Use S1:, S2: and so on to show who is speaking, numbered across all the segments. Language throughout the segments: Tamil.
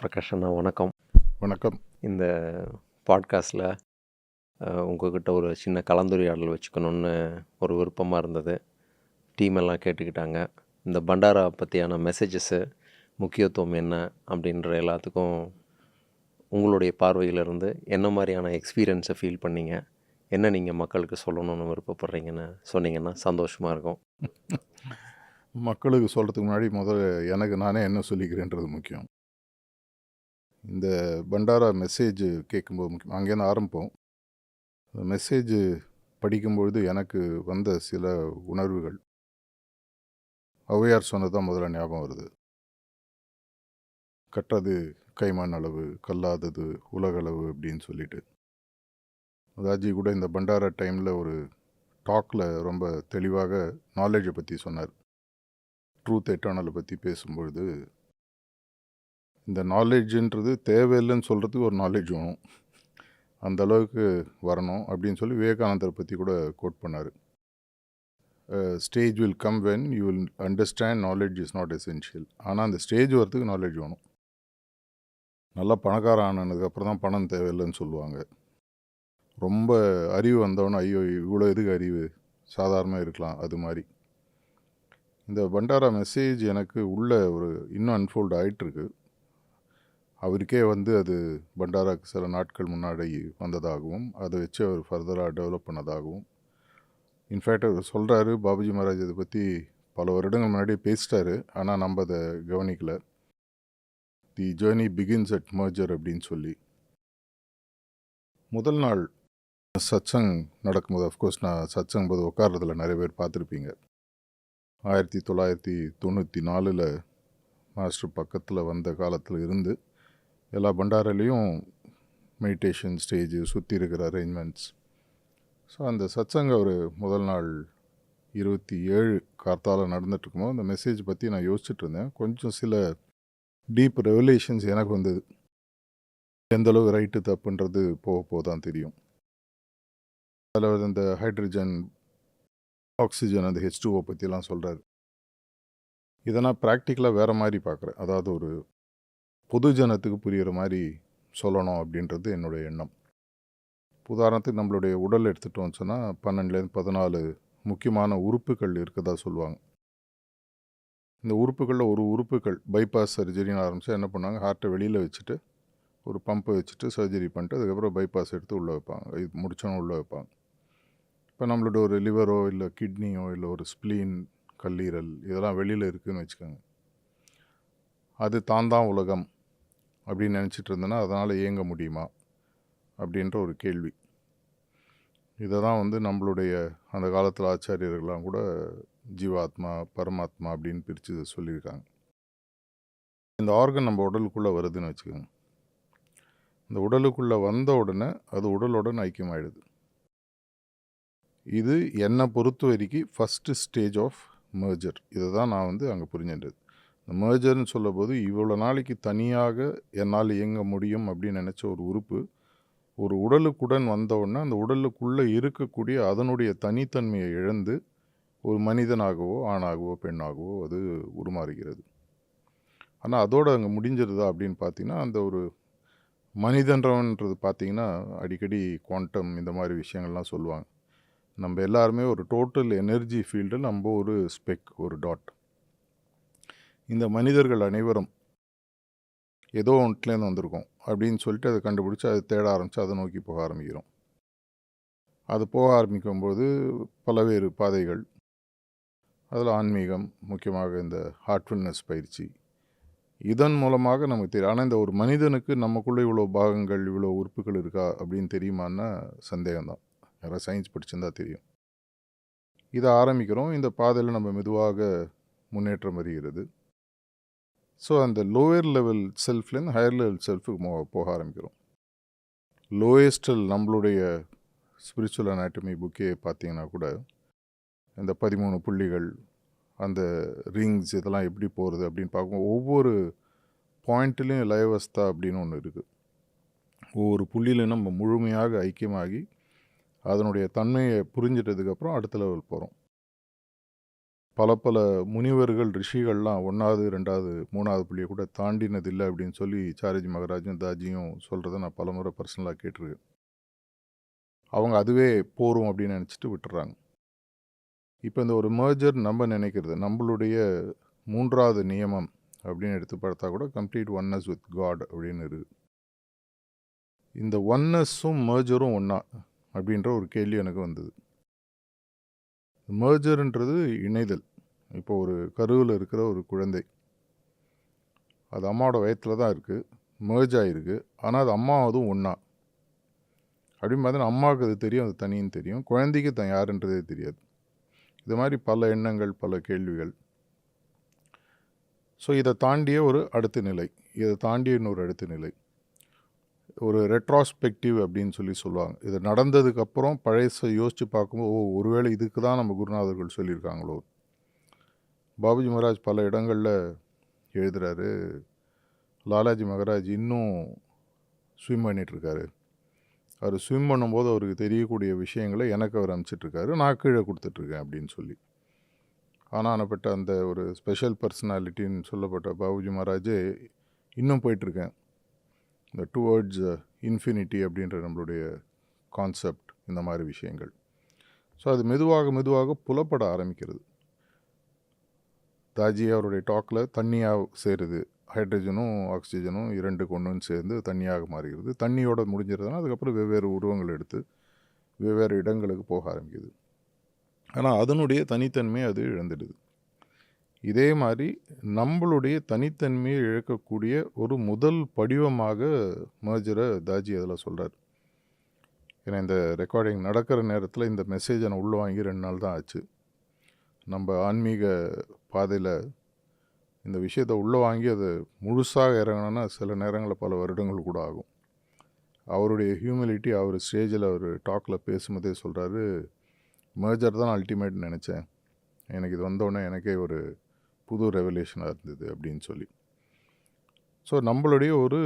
S1: பிரகாஷ் அண்ணா வணக்கம்.
S2: வணக்கம்.
S1: இந்த பாட்காஸ்ட்டில் உங்ககிட்ட ஒரு சின்ன கலந்துரையாடல் வச்சுக்கணுன்னு ஒரு விருப்பமாக இருந்தது. டீம் எல்லாம் கேட்டுக்கிட்டாங்க. இந்த பண்டாரா பற்றியான மெசேஜஸ்ஸு முக்கியத்துவம் என்ன அப்படின்ற எல்லாத்துக்கும் உங்களுடைய பார்வையிலிருந்து என்ன மாதிரியான எக்ஸ்பீரியன்ஸை ஃபீல் பண்ணீங்க, என்ன நீங்கள் மக்களுக்கு சொல்லணும்னு விருப்பப்படுறீங்கன்னு சொன்னீங்கன்னா சந்தோஷமாக இருக்கும்.
S2: மக்களுக்கு சொல்கிறதுக்கு முன்னாடி முதல்ல எனக்கு நானே என்ன சொல்லிக்கிறேன்றது முக்கியம். இந்த பண்டாரா மெசேஜ் கேட்கும்போது முக்கியம் அங்கேருந்து ஆரம்பிப்போம். அந்த மெசேஜ் படிக்கும்பொழுது எனக்கு வந்த சில உணர்வுகள் ஔவையார் சொன்னது தான் முதல்ல ஞாபகம் வருது. கற்றது கைமான் அளவு, கல்லாதது உலகளவு அப்படின்னு சொல்லிட்டு. ராஜி கூட இந்த பண்டாரா டைமில் ஒரு டாக்கில் ரொம்ப தெளிவாக நாலேஜை பற்றி சொன்னார். ட்ரூத் எட்டர்னலை பற்றி பேசும்பொழுது இந்த நாலேஜுன்றது தேவையில்லைன்னு சொல்கிறதுக்கு ஒரு நாலேஜ் வேணும், அந்த அளவுக்கு வரணும் அப்படின்னு சொல்லி விவேகானந்தரை பற்றி கூட கோட் பண்ணார். Stage will come when you will understand knowledge is not essential. ஆனால் அந்த ஸ்டேஜ் வரத்துக்கு நாலேஜ் வேணும். நல்லா பணக்காரன் ஆனதுக்கப்புறம் தான் பணம் தேவையில்லைன்னு சொல்லுவாங்க. ரொம்ப அறிவு வந்தவொன்னே ஐயோ இவ்வளோ எதுக்கு அறிவு, சாதாரணமாக இருக்கலாம், அது மாதிரி. இந்த பண்டாரா மெசேஜ் எனக்கு உள்ள ஒரு இன்னும் அன்ஃபோல்ட் ஆகிட்டுருக்கு. அவருக்கே அது பண்டாராக்கு சில நாட்கள் முன்னாடி வந்ததாகவும் அதை வச்சு அவர் ஃபர்தராக டெவலப் பண்ணதாகவும், இன்ஃபேக்ட் அவர் சொல்கிறாரு, பாபுஜி மகாராஜ் இதை பற்றி பல வருடங்கள் முன்னாடியே பேசிட்டாரு, ஆனால் நம்ம அதை கவனிக்கலை. The journey begins at merger அப்படின்னு சொல்லி. முதல் நாள் சத்சங் நடக்கும்போது, அஃப்கோர்ஸ் நான் சத்சங் போது உட்கார்றதுல நிறைய பேர் பார்த்துருப்பீங்க. 1994 மாஸ்டர் பக்கத்தில் வந்த காலத்தில் இருந்து எல்லா பண்டாரிலையும் மெடிடேஷன் ஸ்டேஜு, சுற்றி இருக்கிற அரேஞ்ச்மெண்ட்ஸ். ஸோ அந்த சத்சங்க ஒரு முதல் நாள் 27 கார்த்தால நடந்துட்டுருக்கும்போது அந்த மெசேஜ் பற்றி நான் யோசிச்சுட்டு இருந்தேன். கொஞ்சம் சில டீப் ரெவலேஷன்ஸ் எனக்கு வந்தது. எந்தளவு ரைட்டு தப்புன்றது போக தான் தெரியும். அதில் இந்த ஹைட்ரஜன், ஆக்சிஜன், அந்த H2O பற்றிலாம் சொல்கிறாரு. இதை நான் ப்ராக்டிக்கலாக வேறு மாதிரி பார்க்குறேன். அதாவது ஒரு பொது ஜனத்துக்கு புரிகிற மாதிரி சொல்லணும் அப்படின்றது என்னுடைய எண்ணம். உதாரணத்துக்கு நம்மளுடைய உடல் எடுத்துகிட்டோம்னு சொன்னால் 12லேருந்து 14 முக்கியமான உறுப்புகள் இருக்கதா சொல்லுவாங்க. இந்த உறுப்புகளில் ஒரு உறுப்புகள் பைபாஸ் சர்ஜரின்னு ஆரம்பித்தா என்ன பண்ணாங்க, ஹார்ட்டை வெளியில் வச்சுட்டு ஒரு பம்பை வச்சுட்டு சர்ஜரி பண்ணிட்டு அதுக்கப்புறம் பைபாஸ் எடுத்து உள்ளே வைப்பாங்க. இது முடிச்சோன்னு உள்ளே வைப்பாங்க. இப்போ நம்மளோட ஒரு லிவரோ இல்லை கிட்னியோ இல்லை ஒரு ஸ்ப்ளீன், கல்லீரல் இதெல்லாம் வெளியில் இருக்குதுன்னு வச்சுக்கோங்க. அது தான் உலகம் அப்படின்னு நினச்சிட்டு இருந்தேன்னா அதனால் இயங்க முடியுமா அப்படின்ற ஒரு கேள்வி. இதை தான் நம்மளுடைய அந்த காலத்தில் ஆச்சாரியர்கள்லாம் கூட ஜீவாத்மா, பரமாத்மா அப்படின்னு பிரித்து சொல்லியிருக்காங்க. இந்த ஆர்கன் நம்ம உடலுக்குள்ளே வருதுன்னு வச்சுக்கோங்க. இந்த உடலுக்குள்ளே வந்த உடனே அது உடலுடன் ஐக்கியமாயிடுது. இது என்னை பொறுத்த வரைக்கும் ஃபஸ்ட்டு ஸ்டேஜ் ஆஃப் மர்ஜர். இதை தான் நான் அங்கே புரிஞ்சுன்றது. இந்த மர்ஜர்னு சொல்லும் போது இவ்வளோ நாளைக்கு தனியாக என்னால் இயங்க முடியும் அப்படின்னு நினச்ச ஒரு உறுப்பு ஒரு உடலுக்குடன் வந்தவுடனே அந்த உடலுக்குள்ளே இருக்கக்கூடிய அதனுடைய தனித்தன்மையை இழந்து ஒரு மனிதனாகவோ ஆணாகவோ பெண்ணாகவோ அது உருமாறுகிறது. ஆனால் அதோடு அங்கே முடிஞ்சிருதா அப்படின்னு பார்த்தீங்கன்னா, அந்த ஒரு மனிதன்றவன்றது பார்த்திங்கன்னா அடிக்கடி குவாண்டம் இந்த மாதிரி விஷயங்கள்லாம் சொல்லுவாங்க. நம்ம எல்லாருமே ஒரு டோட்டல் எனர்ஜி ஃபீல்டில் நம்ம ஒரு ஸ்பெக், ஒரு டாட். இந்த மனிதர்கள் அனைவரும் ஏதோ ஒன்றுலேருந்து வந்திருக்கோம் அப்படின்னு சொல்லிட்டு அதை கண்டுபிடிச்சி அதை தேட ஆரம்பித்து அதை நோக்கி போக ஆரம்பிக்கிறோம். அது போக ஆரம்பிக்கும்போது பல்வேறு பாதைகள், அதில் ஆன்மீகம், முக்கியமாக இந்த ஹார்ட்ஃபுல்னஸ் பயிற்சி, இதன் மூலமாக நமக்கு தெரியும். ஆனால் இந்த ஒரு மனிதனுக்கு நமக்குள்ளே இவ்வளோ பாகங்கள், இவ்வளோ உறுப்புகள் இருக்கா அப்படின்னு தெரியுமான்னா சந்தேகம்தான். யாராவது சயின்ஸ் படிச்சிருந்தா தெரியும். இதை ஆரம்பிக்கிறோம். இந்த பாதையில் நம்ம மெதுவாக முன்னேற்றம் வருகிறது. ஸோ அந்த லோயர் லெவல் செல்ஃப்லேருந்து ஹையர் லெவல் செல்ஃபுக்கு போக ஆரம்பிக்கிறோம். லோயஸ்டில் நம்மளுடைய ஸ்பிரிச்சுவல் அனாட்டமி புக்கே பார்த்தீங்கன்னா கூட இந்த 13 புள்ளிகள், அந்த ரிங்ஸ் இதெல்லாம் எப்படி போகிறது அப்படின்னு பார்க்கும்போது ஒவ்வொரு பாயிண்ட்லேயும் லயவஸ்தா அப்படின்னு ஒன்று இருக்குது. ஒவ்வொரு புள்ளியிலும் நம்ம முழுமையாக ஐக்கியமாகி அதனுடைய தன்மையை புரிஞ்சிட்டதுக்கப்புறம் அடுத்த லெவல் போகிறோம். பல பல முனிவர்கள், ரிஷிகள்லாம் 1வது, 2வது, 3வது புள்ளிய கூட தாண்டினதில்ல அப்படின்னு சொல்லி சாரிஜி மகராஜும், தாஜியும் சொல்றத நான் பலமுறை பர்சனலா கேட்டுருக்கேன். அவங்க அதுவே போரும் அப்படின்னு நெனச்சுட்டு விட்டுர்றாங்க. இப்ப இந்த ஒரு மெர்ஜர் நம்ம நினைக்கிறது, நம்மளுடைய 3வது நியமம் அப்படின்னு எடுத்து பார்த்தா கூட கம்ப்ளீட் ஒன்னஸ் வித் காட் அப்படின்னு இருக்கு. இந்த ஒன்னஸும் மெர்ஜரும் ஒண்ணா அப்படின்ற ஒரு கேள்வி எனக்கு வந்தது. மெர்ஜர்ன்றது இணைதல். இப்போ ஒரு கருவுல இருக்கிற ஒரு குழந்தை. அது அம்மாவோட வயித்துல தான் இருக்கு. மெர்ஜ் ஆயிருக்கு. ஆனா அது அம்மாவதும் ஒண்ணா. அப்படின்னு பார்த்தீங்கன்னா, அம்மாவுக்கு அது தெரியும், அது தனின்னு தெரியும். குழந்தைக்கு தான் யாருன்றதே தெரியாது. இது மாதிரி பல எண்ணங்கள், பல கேள்விகள். ஸோ இதை தாண்டிய ஒரு அடுத்த நிலை. இதை தாண்டிய இன்னொரு அடுத்த நிலை. ஒரு ரெட்ராஸ்பெக்டிவ் அப்படின்னு சொல்லி சொல்லுவாங்க. இது நடந்ததுக்கப்புறம் பழசை யோசித்து பார்க்கும்போது, ஓ ஒருவேளை இதுக்கு தான் நம்ம குருநாதர்கள் சொல்லியிருக்காங்களோ. பாபுஜி மகாராஜ் பல இடங்களில் எழுதுகிறாரு, லாலாஜி மகராஜ் இன்னும் ஸ்விம் பண்ணிகிட்ருக்காரு. அவர் ஸ்விம் பண்ணும்போது அவருக்கு தெரியக்கூடிய விஷயங்களை எனக்கு அவர் அனுப்பிச்சிட்ருக்காரு, நான் கீழே கொடுத்துட்ருக்கேன் அப்படின்னு சொல்லி. ஆனானப்பட்ட அந்த ஒரு ஸ்பெஷல் பர்சனாலிட்டின்னு சொல்லப்பட்ட பாபுஜி மகாராஜே இன்னும் போயிட்டுருக்கேன். இந்த டுவர்ட்ஸ் இன்ஃபினிட்டி அப்படின்ற நம்மளுடைய கான்செப்ட், இந்த மாதிரி விஷயங்கள். ஸோ அது மெதுவாக மெதுவாக புலப்பட ஆரம்பிக்கிறது. தாஜி அவருடைய டாக்கில் தண்ணியாக சேருது, ஹைட்ரஜனும் ஆக்சிஜனும் 2க்கு 1ன்னு சேர்ந்து தண்ணியாக மாறுகிறது. தண்ணியோட முடிஞ்சிருதுன்னா அதுக்கப்புறம் வெவ்வேறு உருவங்கள் எடுத்து வெவ்வேறு இடங்களுக்கு போக ஆரம்பிக்குது. ஆனால் அதனுடைய தனித்தன்மையை அது இழந்துடுது. இதே மாதிரி நம்மளுடைய தனித்தன்மையை இழக்கக்கூடிய ஒரு முதல் படிவமாக மெர்ஜரை தாஜி அதில் சொல்கிறார். ஏன்னா இந்த ரெக்கார்டிங் நடக்கிற நேரத்தில் இந்த மெசேஜை நான் உள்ளே வாங்கி 2 நாள் தான் ஆச்சு. நம்ம ஆன்மீக பாதையில் இந்த விஷயத்தை உள்ளே வாங்கி அதை முழுசாக இறங்கணுன்னா சில நேரங்களில் பல வருடங்கள் கூட ஆகும். அவருடைய ஹியூமிலிட்டி, அவர் ஸ்டேஜில் அவர் டாக்கில் பேசும்போதே சொல்கிறாரு, மெர்ஜர் தான் அல்டிமேட்னு நினச்சேன், எனக்கு இது வந்தோடனே எனக்கே ஒரு புது ரெவலேஷனாக இருந்தது அப்படின்னு சொல்லி. ஸோ நம்மளுடைய ஒரு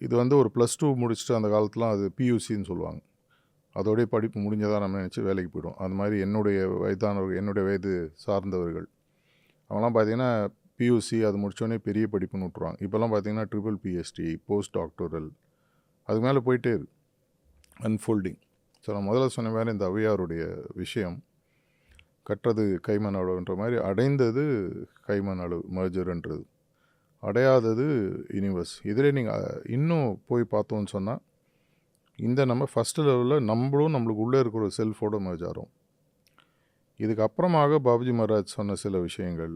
S2: இது வந்து ஒரு +2 முடிச்சுட்டு அந்த காலத்துலாம் அது பியூசின்னு சொல்லுவாங்க. அதோடைய படிப்பு முடிஞ்சதாக நம்ம நினச்சி வேலைக்கு போய்டும். அது மாதிரி என்னுடைய வயதானவர்கள், என்னுடைய வயது சார்ந்தவர்கள் அவங்களாம் பார்த்திங்கன்னா பியூசி அது முடித்தோடனே பெரிய படிப்புன்னு விட்ருவாங்க. இப்போல்லாம் பார்த்திங்கன்னா ட்ரிபிள் பிஹெச்டி, போஸ்ட் டாக்டோரல், அதுக்கு மேலே போயிட்டே இருக்கு, அன்ஃபோல்டிங். ஸோ நான் முதல்ல சொன்ன மாதிரி இந்த ஔவையாருடைய விஷயம், கற்றது கைமண் அளவுன்ற மாதிரி அடைந்தது கைமண் அளவு மெர்ஜர்ன்றது, அடையாதது யூனிவர்ஸ். இதில் நீங்கள் இன்னும் போய் பார்த்தோன்னு சொன்னால், இந்த நம்ம ஃபஸ்ட்டு லெவலில் நம்மளுக்கு உள்ளே இருக்கிற ஒரு செல்ஃபோட மெர்ஜ் ஆகிறோம். இதுக்கப்புறமாக பாபுஜி மகாராஜ் சொன்ன சில விஷயங்கள்,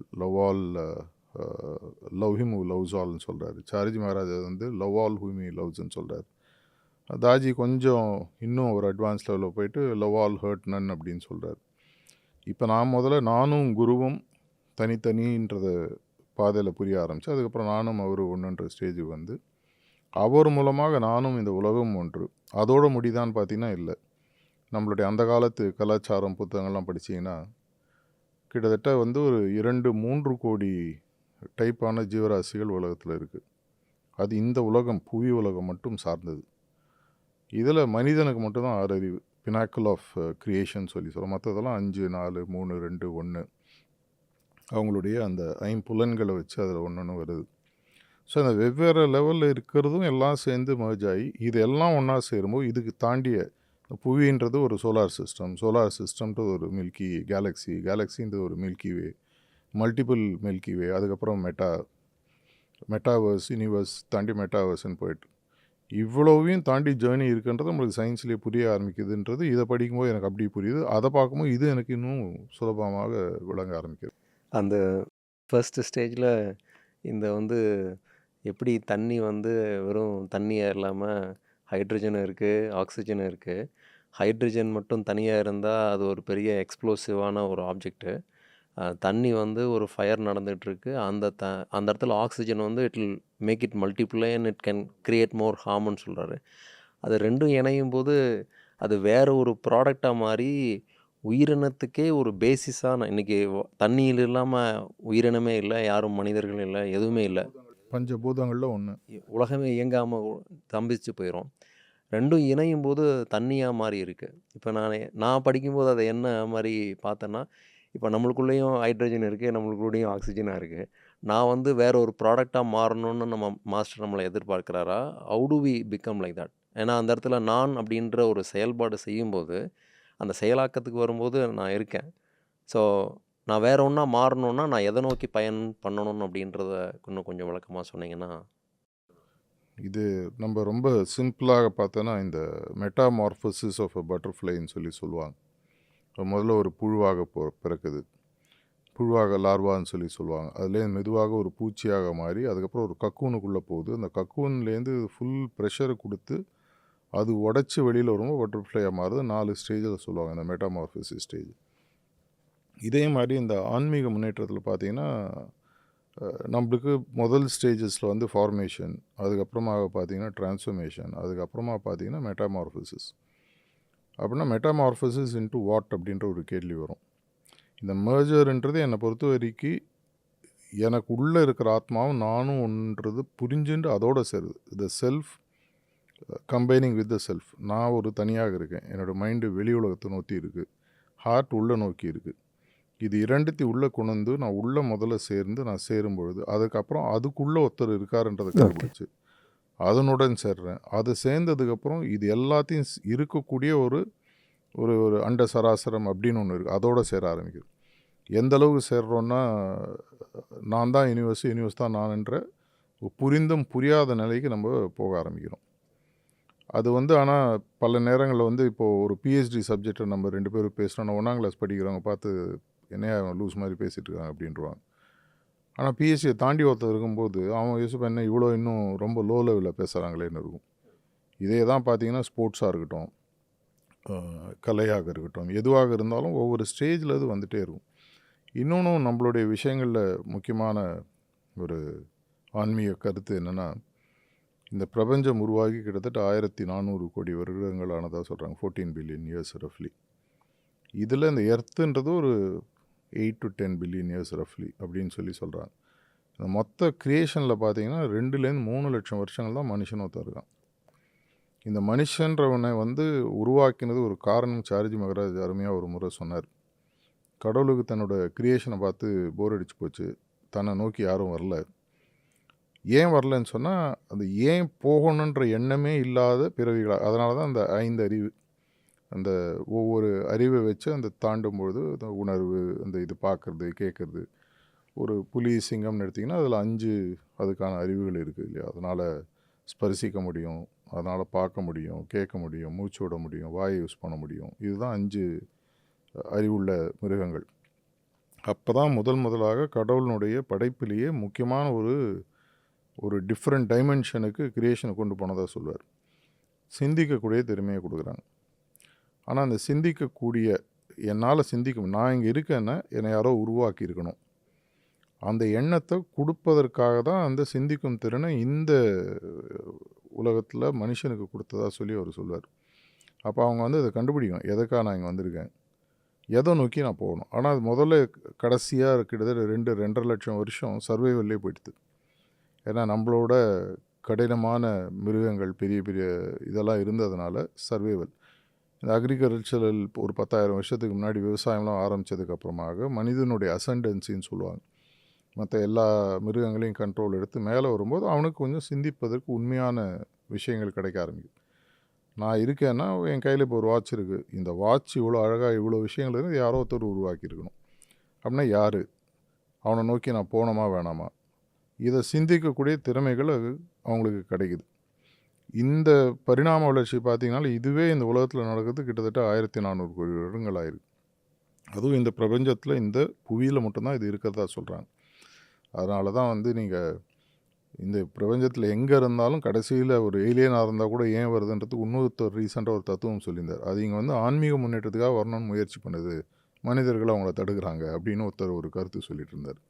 S2: லவ் ஹிம் ஹூ லவ்ஸ் ஆல்னு சொல்கிறாரு. சாரிஜி மகாராஜ் வந்து லவ் ஆல் ஹூம் ஹி லவ்ஸ்ன்னு சொல்கிறார். தாஜி கொஞ்சம் இன்னும் ஒரு அட்வான்ஸ் லெவலில் போயிட்டு லவ் ஆல் ஹர்ட் நன் அப்படின்னு சொல்கிறார். இப்போ நான் முதல்ல நானும் குருவும் தனித்தனின்றத பாதையில் புரிய ஆரம்பித்து, அதுக்கப்புறம் நானும் அவர் ஒன்றுன்ற ஸ்டேஜுக்கு வந்து, அவர் மூலமாக நானும் இந்த உலகம் ஒன்று. அதோட முடிதான்னு பார்த்தீங்கன்னா இல்லை. நம்மளுடைய அந்த காலத்து கலாச்சாரம் புத்தகங்கள்லாம் படித்தீங்கன்னா கிட்டத்தட்ட வந்து ஒரு 2-3 கோடி டைப்பான ஜீவராசிகள் உலகத்தில் இருக்குது. அது இந்த உலகம், புவி உலகம் மட்டும் சார்ந்தது. இதில் மனிதனுக்கு மட்டும்தான் 6 அறிவு, பினாக்கிள் ஆஃப் கிரியேஷன் சொல்லி சொல்கிறோம். மற்றதெல்லாம் 5, 4, 3, 2, 1 அவங்களுடைய அந்த 5 புலன்களை வச்சு அதில் ஒன்று வருது. ஸோ அந்த வெவ்வேறு லெவலில் இருக்கிறதும் எல்லாம் சேர்ந்து மர்ஜ் ஆகி இதெல்லாம் ஒன்றா சேரும்போது இதுக்கு தாண்டிய புவின்றது ஒரு சோலார் சிஸ்டம்ன்றது ஒரு மில்கி கேலக்ஸி, கேலக்ஸின்றது ஒரு மில்கி வே, மல்டிபிள் மில்கி வே, அதுக்கப்புறம் மெட்டாவர்ஸ், யூனிவர்ஸ் தாண்டி மெட்டாவர்ஸ்ன்னு போயிட்டு இவ்வளவையும் தாண்டி ஜேர்னி இருக்குன்றது நம்மளுக்கு சயின்ஸ்லேயே புரிய ஆரம்பிக்குதுன்றது இதை படிக்கும்போது எனக்கு அப்படி புரியுது. அதை பார்க்கும்போது இது எனக்கு இன்னும் சுலபமாக விளங்க ஆரம்பிக்குது.
S1: அந்த ஃபர்ஸ்ட் ஸ்டேஜில் இந்த வந்து எப்படி தண்ணி வந்து வெறும் தண்ணியாக இல்லாமல் ஹைட்ரஜனும் இருக்குது, ஆக்சிஜனும் இருக்குது. ஹைட்ரஜன் மட்டும் தனியாக இருந்தால் அது ஒரு பெரிய எக்ஸ்ப்ளோசிவான ஒரு ஆப்ஜெக்ட்டு. தண்ணி வந்து ஒரு ஃபயர் நடந்துகிட்ருக்கு, அந்த இடத்துல ஆக்சிஜன் வந்து it will make it multiply and it can create more ஹார்ம்னு சொல்கிறாரு. அது ரெண்டும் இணையும் போது அது வேறு ஒரு ப்ராடக்டாக மாறி உயிரினத்துக்கே ஒரு பேசிஸான, இன்றைக்கி தண்ணியில் இல்லாமல் உயிரினமே இல்லை, யாரும் மனிதர்கள் இல்லை, எதுவுமே இல்லை,
S2: பஞ்சபூதங்களில் ஒன்று,
S1: உலகமே இயங்காமல் தம்பிச்சு போயிடும். ரெண்டும் இணையும் போது தண்ணியாக மாறி இருக்குது. இப்போ நான் படிக்கும்போது அதை என்ன மாதிரி பார்த்தேன்னா, இப்போ நம்மளுக்குள்ளேயும் ஹைட்ரஜன் இருக்குது, நம்மளுக்குள்ளேயும் ஆக்சிஜனாக இருக்குது. நான் வந்து வேற ஒரு ப்ராடக்டாக மாறணும்னு நம்ம மாஸ்டர் நம்மளை எதிர்பார்க்கிறாரா? How do we become like that? ஏன்னா அந்த இடத்துல நான் அப்படின்ற ஒரு செயல்பாடு செய்யும்போது, அந்த செயலாக்கத்துக்கு வரும்போது நான் இருக்கேன். ஸோ நான் வேற ஒன்றா மாறணும்னா நான் எதை நோக்கி பயன் பண்ணணும் அப்படின்றத இன்னும் கொஞ்சம் விளக்கமாக சொன்னீங்கன்னா.
S2: இது நம்ம ரொம்ப சிம்பிளாக பார்த்தோன்னா, இந்த மெட்டாமார்ஃபோசிஸ் ஆஃப் அ பட்டர்ஃப்ளைன்னு சொல்லுவாங்க. முதல்ல ஒரு புழுவாக பிறக்குது. புழுவாக லார்வான்னு சொல்லுவாங்க. அதுலேருந்து மெதுவாக ஒரு பூச்சியாக மாறி, அதுக்கப்புறம் ஒரு கக்கூனுக்குள்ளே போகுது. அந்த கக்கூன்லேருந்து ஃபுல் ப்ரெஷரை கொடுத்து, அது உடச்சி வெளியில் வரும்போது பட்டர்ஃப்ளையாக மாறுது. 4 ஸ்டேஜில் சொல்லுவாங்க இந்த மெட்டாமார்ஃபோசிஸ் ஸ்டேஜ். இதே மாதிரி இந்த ஆன்மீக முன்னேற்றத்தில் பார்த்தீங்கன்னா, நம்மளுக்கு முதல் ஸ்டேஜஸில் வந்து ஃபார்மேஷன், அதுக்கப்புறமா பார்த்தீங்கன்னா ட்ரான்ஸ்ஃபர்மேஷன், அதுக்கப்புறமா பார்த்தீங்கன்னா மெட்டாமார்ஃபோசிஸ். அப்படின்னா மெட்டாமார்ஃபோசிஸ் இன்டு வாட் அப்படின்ற ஒரு கேள்வி வரும். இந்த மெர்ஜர்ன்றது என்னை பொறுத்த வரைக்கும் எனக்கு உள்ளே இருக்கிற ஆத்மாவும் நானும் ஒன்றது புரிஞ்சுட்டு அதோட சேருது. த self combining with the self. நான் ஒரு தனியாக இருக்கேன். என்னோடய மைண்டு வெளி உலகத்தை நோக்கி இருக்குது, ஹார்ட் உள்ளே நோக்கி இருக்குது. இது இரண்டுத்தையும் உள்ளே கொண்டு வந்து நான் உள்ளே முதல்ல சேர்ந்து நான் சேரும்பொழுது, அதுக்கப்புறம் அதுக்குள்ளே ஒருத்தர் இருக்காருன்றதை கண்டுபிடிச்சி அதனுடன் சேர்றேன். அது சேர்ந்ததுக்கப்புறம் இது எல்லாத்தையும் இருக்கக்கூடிய ஒரு ஒரு ஒரு அண்ட சராசரம் அப்படின்னு ஒன்று இருக்குது, அதோடு சேர ஆரம்பிக்குது. எந்த அளவுக்கு சேர்றோன்னா, நான் தான் யூனிவர்ஸ், யூனிவர்ஸ் தான் நான்ன்ற புரிந்தும் புரியாத நிலைக்கு நம்ம போக ஆரம்பிக்கிறோம். அது வந்து ஆனால் பல நேரங்களில் வந்து இப்போது ஒரு பிஹெச்டி சப்ஜெக்டை நம்ம 2 பேரும் பேசுகிறோன்னா 1ஆம் கிளாஸ் படிக்கிறவங்க பார்த்து என்னையா லூஸ் மாதிரி பேசிகிட்டு இருக்காங்க அப்படின்ட்டுருவாங்க. ஆனால் பிஹெச்டியை தாண்டி ஒருத்தர் இருக்கும்போது அவன் யோசிப்பா என்ன இவ்வளோ இன்னும் ரொம்ப லோ லெவலில் பேசுகிறாங்களேன்னு இருக்கும். இதே தான் பார்த்தீங்கன்னா ஸ்போர்ட்ஸாக இருக்கட்டும், கலையாக இருக்கட்டும், எதுவாக இருந்தாலும் ஒவ்வொரு ஸ்டேஜில் அது வந்துகிட்டே இருக்கும். இன்னொன்றும் நம்மளுடைய விஷயங்களில் முக்கியமான ஒரு ஆன்மீக கருத்து என்னென்னா, இந்த பிரபஞ்சம் உருவாகி கிட்டத்தட்ட 1400 கோடி வருடங்கள் ஆனதாக சொல்கிறாங்க. 14 பில்லியன் இயர்ஸ் ரஃப்லி. இதில் இந்த எர்த்துன்றது ஒரு 8 to 10 பில்லியன் இயர்ஸ் ரஃப்லி அப்படின்னு சொல்கிறாங்க. இந்த மொத்த க்ரியேஷனில் பார்த்தீங்கன்னா 2லேருந்து 3 லட்சம் வருஷங்கள் தான் மனுஷன் ஒருத்தன் இருக்கான். இந்த மனுஷன்றவனை வந்து உருவாக்கினது ஒரு காரணம். சார்ஜி மகராஜ் அருமையாக ஒரு முறை சொன்னார். கடவுளுக்கு தன்னோட க்ரியேஷனை பார்த்து போர் அடிச்சு போச்சு, தன்னை நோக்கி யாரும் வரல. ஏன் வரலன்னு சொன்னால், அது ஏன் போகணுன்ற எண்ணமே இல்லாத பிறவிகளாக. அதனால தான் அந்த 5 அறிவு, அந்த ஒவ்வொரு அறிவை வச்சு அந்த தாண்டும்பொழுது அந்த உணர்வு, அந்த இது பார்க்குறது, கேட்குறது. ஒரு புலி, சிங்கம்னு எடுத்திங்கன்னா அதில் 5 அதுக்கான அறிவுகள் இருக்குது இல்லையா? அதனால் ஸ்பரிசிக்க முடியும், அதனால் பார்க்க முடியும், கேட்க முடியும், மூச்சு விட முடியும், வாயை யூஸ் பண்ண முடியும். இதுதான் 5 அறிவுள்ள மிருகங்கள். அப்போ தான் முதலாக கடவுளினுடைய படைப்பிலேயே முக்கியமான ஒரு டிஃப்ரெண்ட் டைமென்ஷனுக்கு கிரியேஷனை கொண்டு போனதாக சொல்வார். சிந்திக்கக்கூடிய திறமையை கொடுக்குறாங்க. ஆனால் அந்த சிந்திக்கக்கூடிய, என்னால் சிந்திக்க, நான் இங்கே இருக்கேன்னா என்னை யாரோ உருவாக்கி இருக்கணும், அந்த எண்ணத்தை கொடுப்பதற்காக தான் அந்த சிந்திக்கும் திறனை இந்த உலகத்தில் மனுஷனுக்கு கொடுத்ததாக சொல்லி அவர் சொல்வார். அப்போ அவங்க வந்து அதை கண்டுபிடிக்கணும், எதுக்காக நான் இங்கே வந்திருக்கேன், எதை நோக்கி நான் போகணும். ஆனால் அது முதல்ல கடைசியாக கிட்டத்தட்ட 2-2.5 லட்சம் வருஷம் சர்வைவல்லே போயிடுது. ஏன்னா நம்மளோட கடினமான மிருகங்கள் பெரிய பெரிய இதெல்லாம் இருந்ததுனால சர்வைவல். இந்த அக்ரிகல்ச்சரல் ஒரு 10,000 வருஷத்துக்கு முன்னாடி விவசாயம்லாம் ஆரம்பித்ததுக்கப்புறமாக மனிதனுடைய அசண்டன்சின்னு சொல்லுவாங்க. மற்ற எல்லா மிருகங்களையும் கண்ட்ரோல் எடுத்து மேலே வரும்போது அவனுக்கு கொஞ்சம் சிந்திப்பதற்கு உண்மையான விஷயங்கள் கிடைக்க ஆரம்பிக்குது. நான் இருக்கேன்னா என் கையில் இப்போ ஒரு வாட்ச் இருக்குது, இந்த வாட்ச் இவ்வளோ அழகாக இவ்வளோ விஷயங்கள் இருக்குது, யாரோ ஒருத்தர் உருவாக்கியிருக்கணும். அப்படின்னா யார், அவனை நோக்கி நான் போனோமா வேணாமா, இதை சிந்திக்கக்கூடிய திறமைகள் அது அவங்களுக்கு கிடைக்குது. இந்த பரிணாம வளர்ச்சி பார்த்திங்கனால இதுவே இந்த உலகத்தில் நடக்கிறது கிட்டத்தட்ட 1400 கோடி வருடங்கள் ஆயிருக்கு. அதுவும் இந்த பிரபஞ்சத்தில் இந்த புவியில் மட்டும்தான் இது இருக்கிறதா சொல்கிறாங்க. அதனால தான் வந்து நீங்கள் இந்த பிரபஞ்சத்தில் எங்கே இருந்தாலும் கடைசியில் ஒரு ஏலியனாக இருந்தால் கூட ஏன் வருதுன்றதுக்கு இன்னொருத்தர் ரீசெண்டாக ஒரு தத்துவம் சொல்லியிருந்தார். அது இங்கே வந்து ஆன்மீக முன்னேற்றத்துக்காக வரணும்னு முயற்சி பண்ணுது, மனிதர்கள் அவங்கள தடுக்கிறாங்க அப்படின்னு ஒருத்தர் ஒரு கருத்து சொல்லிட்டு இருந்தார்.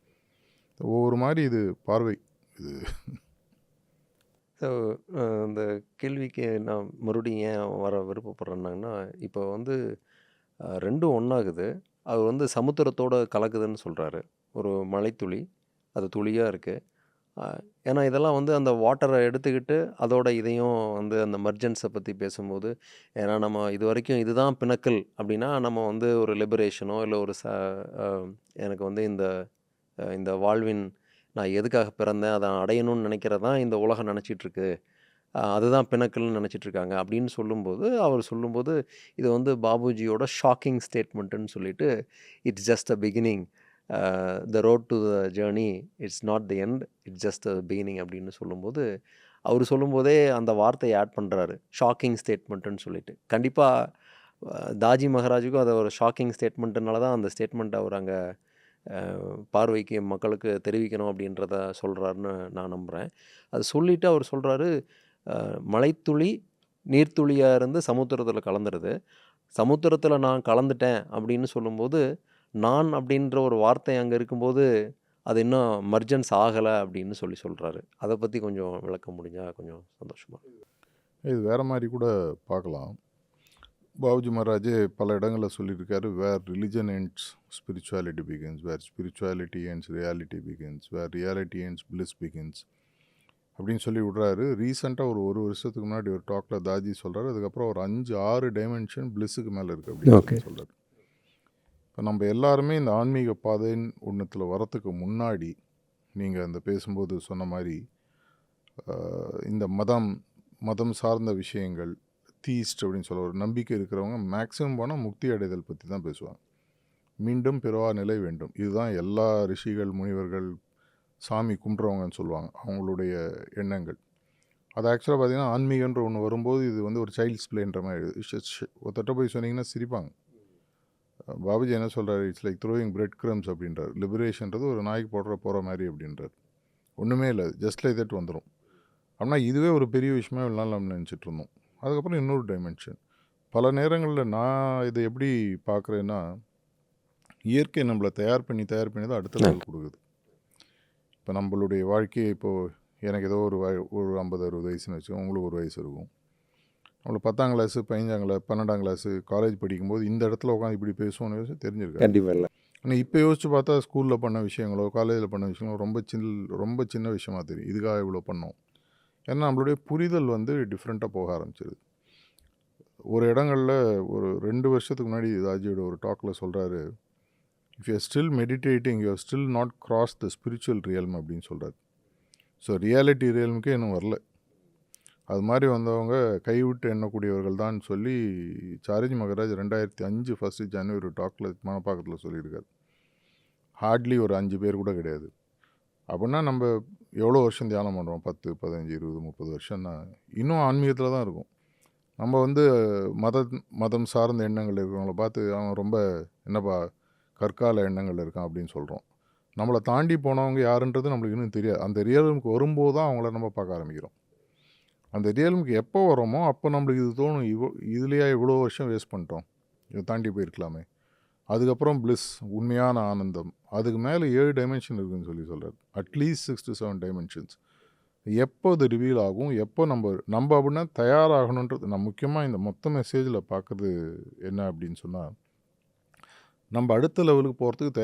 S2: ஒவ்வொரு மாதிரி இது பார்வை இது.
S1: ஸோ இந்த கேள்விக்கு நான் மறுபடியும் ஏன் வர விருப்பப்படுறேன்னாங்கன்னா, இப்போ வந்து 2ம் ஒன்றாகுது. அது வந்து சமுத்திரத்தோடு கலக்குதுன்னு சொல்கிறாரு. ஒரு மழைத்துளி அது துளியாக இருக்குது, ஏன்னா இதெல்லாம் வந்து அந்த வாட்டரை எடுத்துக்கிட்டு அதோட இதையும் வந்து அந்த மர்ஜன்ஸை பற்றி பேசும்போது, ஏன்னா நம்ம இது வரைக்கும் இதுதான் பினக்கிள் அப்படின்னா நம்ம வந்து ஒரு லிபரேஷனோ இல்லை ஒரு எனக்கு வந்து இந்த வாழ்வின் நான் எதுக்காக பிறந்தேன் அதை அடையணும்னு நினைக்கிறது தான் இந்த உலகம் நினச்சிட்ருக்கு, அதுதான் பினக்கிள்னு நினச்சிட்ருக்காங்க அப்படின்னு சொல்லும்போது, அவர் சொல்லும்போது இது வந்து பாபுஜியோட ஷாக்கிங் ஸ்டேட்மெண்ட்டுன்னு சொல்லிட்டு, it's just a beginning, the road to the journey it's not the end, it's just a beginning அப்படின்னு சொல்லும்போது, அவர் சொல்லும்போதே அந்த வார்த்தையை ஆட் பண்ணுறாரு, ஷாக்கிங் ஸ்டேட்மெண்ட்டுன்னு சொல்லிட்டு. கண்டிப்பாக தாஜி மகாராஜுக்கும் அதை ஒரு ஷாக்கிங் ஸ்டேட்மெண்ட்டுனால தான் அந்த ஸ்டேட்மெண்ட் அவர் அங்கே பார்வைக்கு மக்களுக்கு தெரிவிக்கணும் அப்படின்றத சொல்கிறாருன்னு நான் நம்புகிறேன். அது சொல்லிவிட்டு அவர் சொல்கிறாரு, மழைத்துளி நீர்த்துளியாக இருந்து சமுத்திரத்தில் கலந்துருது, சமுத்திரத்தில் நான் கலந்துட்டேன் அப்படின்னு சொல்லும்போது, நான் அப்படின்ற ஒரு வார்த்தை அங்கே இருக்கும்போது அது இன்னும் மர்ஜன்ஸ் ஆகலை அப்படின்னு சொல்கிறாரு. அதை பற்றி கொஞ்சம் விளக்க முடிஞ்சால் கொஞ்சம் சந்தோஷமாக.
S2: இது வேறு மாதிரி கூட பார்க்கலாம். பாபுஜி மகாராஜே பல இடங்களில் சொல்லியிருக்காரு, வேர் ரிலிஜன் ends spirituality begins, வேர் spirituality ends reality begins, வேர் reality ends bliss begins அப்படின்னு சொல்லி விட்றாரு. ரீசெண்டாக ஒரு வருஷத்துக்கு முன்னாடி ஒரு டாக்கில் தாஜி சொல்கிறாரு, அதுக்கப்புறம் ஒரு 5-6 டைமென்ஷன் பிளிஸுக்கு மேலே இருக்குது அப்படின்னு சொல்கிறார். இப்போ நம்ம எல்லாருமே இந்த ஆன்மீக பாதைன்னு ஒன்றுத்தில் வரத்துக்கு முன்னாடி நீங்கள் அந்த பேசும்போது சொன்ன மாதிரி இந்த மதம் சார்ந்த விஷயங்கள், தீஸ்ட் அப்படின்னு சொல்ல ஒரு நம்பிக்கை இருக்கிறவங்க மேக்ஸிமம் போனால் முக்தி அடைதல் பற்றி தான் பேசுவாங்க. மீண்டும் பிறவா நிலை வேண்டும், இதுதான் எல்லா ரிஷிகள் முனிவர்கள் சாமி கும்பிட்றவங்கன்னு சொல்லுவாங்க அவங்களுடைய எண்ணங்கள். அது ஆக்சுவலாக பார்த்திங்கன்னா ஆன்மீகன்ற ஒன்று வரும்போது இது வந்து ஒரு சைல்ட்ஸ் பிளேன்ற மாதிரி ஒருத்தட்ட போய் சொன்னீங்கன்னா சிரிப்பாங்க. பாபுஜி என்ன சொல்கிறாரு, it's like throwing bread crumbs அப்படின்றார். லிபரேஷன்றது ஒரு நாய்க்கு போகிற மாதிரி அப்படின்றார். ஒன்றுமே இல்லை, ஜஸ்ட் லைக் தட் வந்துடும். ஆனால் இதுவே ஒரு பெரிய விஷயமா இவ்வளோ நாள் நம்ம நினச்சிட்டு இருந்தோம். அதுக்கப்புறம் இன்னொரு டைமென்ஷன். பல நேரங்களில் நான் இதை எப்படி பார்க்குறேன்னா, இயற்கை நம்மளை தயார் பண்ணி தான் அடுத்த லெவல் கொடுக்குது. இப்போ நம்மளுடைய வாழ்க்கையை இப்போது எனக்கு ஏதோ ஒரு 50-60 வயசுன்னு வச்சுக்கோங்க, உங்களுக்கு ஒரு வயசு இருக்கும். நம்மளை 10ஆம் கிளாஸு 12ஆம் கிளாஸு காலேஜ் படிக்கும்போது இந்த இடத்துல உட்காந்து இப்படி பேசுவோன்னு தெரிஞ்சிருக்காரு.
S1: கண்டிப்பாக இல்லை.
S2: ஆனால் இப்போ யோசிச்சு பார்த்தா ஸ்கூலில் பண்ண விஷயங்களோ காலேஜில் பண்ண விஷயங்களோ ரொம்ப சின்ன விஷயமா தெரியும். இதுக்காக இவ்வளோ பண்ணோம். ஏன்னா நம்மளுடைய புரிதல் வந்து டிஃப்ரெண்ட்டாக போக ஆரம்பிச்சிருது. ஒரு இடங்களில் ஒரு 2 வருஷத்துக்கு முன்னாடி ராஜியோட ஒரு டாக்கில் சொல்கிறாரு, if you are still meditating you are still not cross the spiritual realm அப்படின்னு சொல்கிறார். ஸோ ரியாலிட்டி ரியல்முக்கே இன்னும் வரல. அது மாதிரி வந்தவங்க கைவிட்டு எண்ணக்கூடியவர்கள் தான் சொல்லி சாரிஜி மகராஜ் 2005 1 ஜனவரி ஒரு டாக்கில் மணப்பாக்கத்தில் சொல்லியிருக்காரு. ஹார்ட்லி ஒரு 5 பேர் கூட கிடையாது. அப்படின்னா நம்ம எவ்வளோ வருஷம் தியானம் பண்ணுறோம், 10, 15, 20, 30 வருஷம்னா இன்னும் ஆன்மீகத்தில் தான் இருக்கும். நம்ம வந்து மதம் சார்ந்த எண்ணங்கள் இருக்கிறவங்கள பார்த்து அவன் ரொம்ப என்னப்பா கற்கால எண்ணங்கள் இருக்கான் அப்படின்னு சொல்கிறோம். நம்மளை தாண்டி போனவங்க யாருன்றது நம்மளுக்கு இன்னும் தெரியாது. அந்த ரியலுக்கு வரும்போது தான் அவங்கள நம்ம பார்க்க ஆரம்பிக்கிறோம். அந்த ரியலுக்கு எப்போ வரோமோ அப்போ நம்மளுக்கு இது தோணும், இதுலேயே இவ்வளோ வருஷம் வேஸ்ட் பண்ணிட்டோம், இதை தாண்டி போயிருக்கலாமே. அதுக்கப்புறம் பிளிஸ், உண்மையான ஆனந்தம், அதுக்கு மேலே 7 டைமென்ஷன் இருக்குதுன்னு சொல்கிறார். At least 6 to 7 dimensions. எப்போ அது ரிவீல் ஆகும், எப்போ நம்ம அப்படின்னா தயாராகணுன்றது நான் முக்கியமாக இந்த மொத்த மெசேஜில் பார்க்குறது என்ன அப்படின்னு சொன்னால், நம்ம அடுத்த லெவலுக்கு போகிறதுக்கு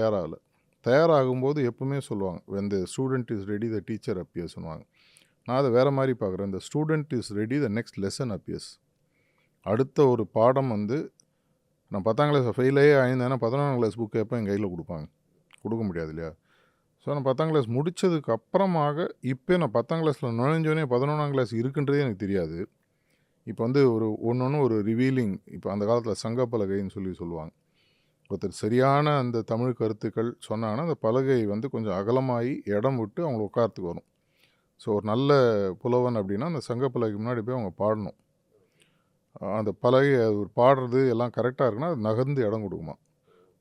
S2: தயாராகும்போது எப்பவுமே சொல்லுவாங்க, when the student is ready the teacher appears சொல்லுவாங்க. நான் அதை வேறு மாதிரி பார்க்குறேன். the student is ready the next lesson appears. அடுத்த ஒரு பாடம் வந்து நான் 10ஆம் கிளாஸ் ஃபெயிலே ஆயிருந்தேன்னா 11ஆம் கிளாஸ் புக்கு எப்போ என் கையில் கொடுக்க முடியாது இல்லையா. ஸோ நான் 10ஆம் கிளாஸ் முடித்ததுக்கு அப்புறமாக இப்போ நான் 10ஆம் கிளாஸில் நுழைஞ்சோடனே 11ஆம் கிளாஸ் இருக்குன்றதே எனக்கு தெரியாது. இப்போ வந்து ஒரு ரிவீலிங், இப்போ அந்த காலத்தில் சங்க பலகைன்னு சொல்லுவாங்க. ஒருத்தர் சரியான அந்த தமிழ் கருத்துக்கள் சொன்னாங்கன்னா அந்த பலகை வந்து கொஞ்சம் அகலமாகி இடம் விட்டு அவங்கள உட்காரத்துக்கு வரும். ஸோ ஒரு நல்ல புலவன் அப்படின்னா அந்த சங்க பலகைக்கு முன்னாடி போய் அவங்க பாடணும். அந்த பலகை ஒரு பாடுறது எல்லாம் கரெக்டாக இருக்குன்னா அது நகர்ந்து இடம் கொடுக்குமா.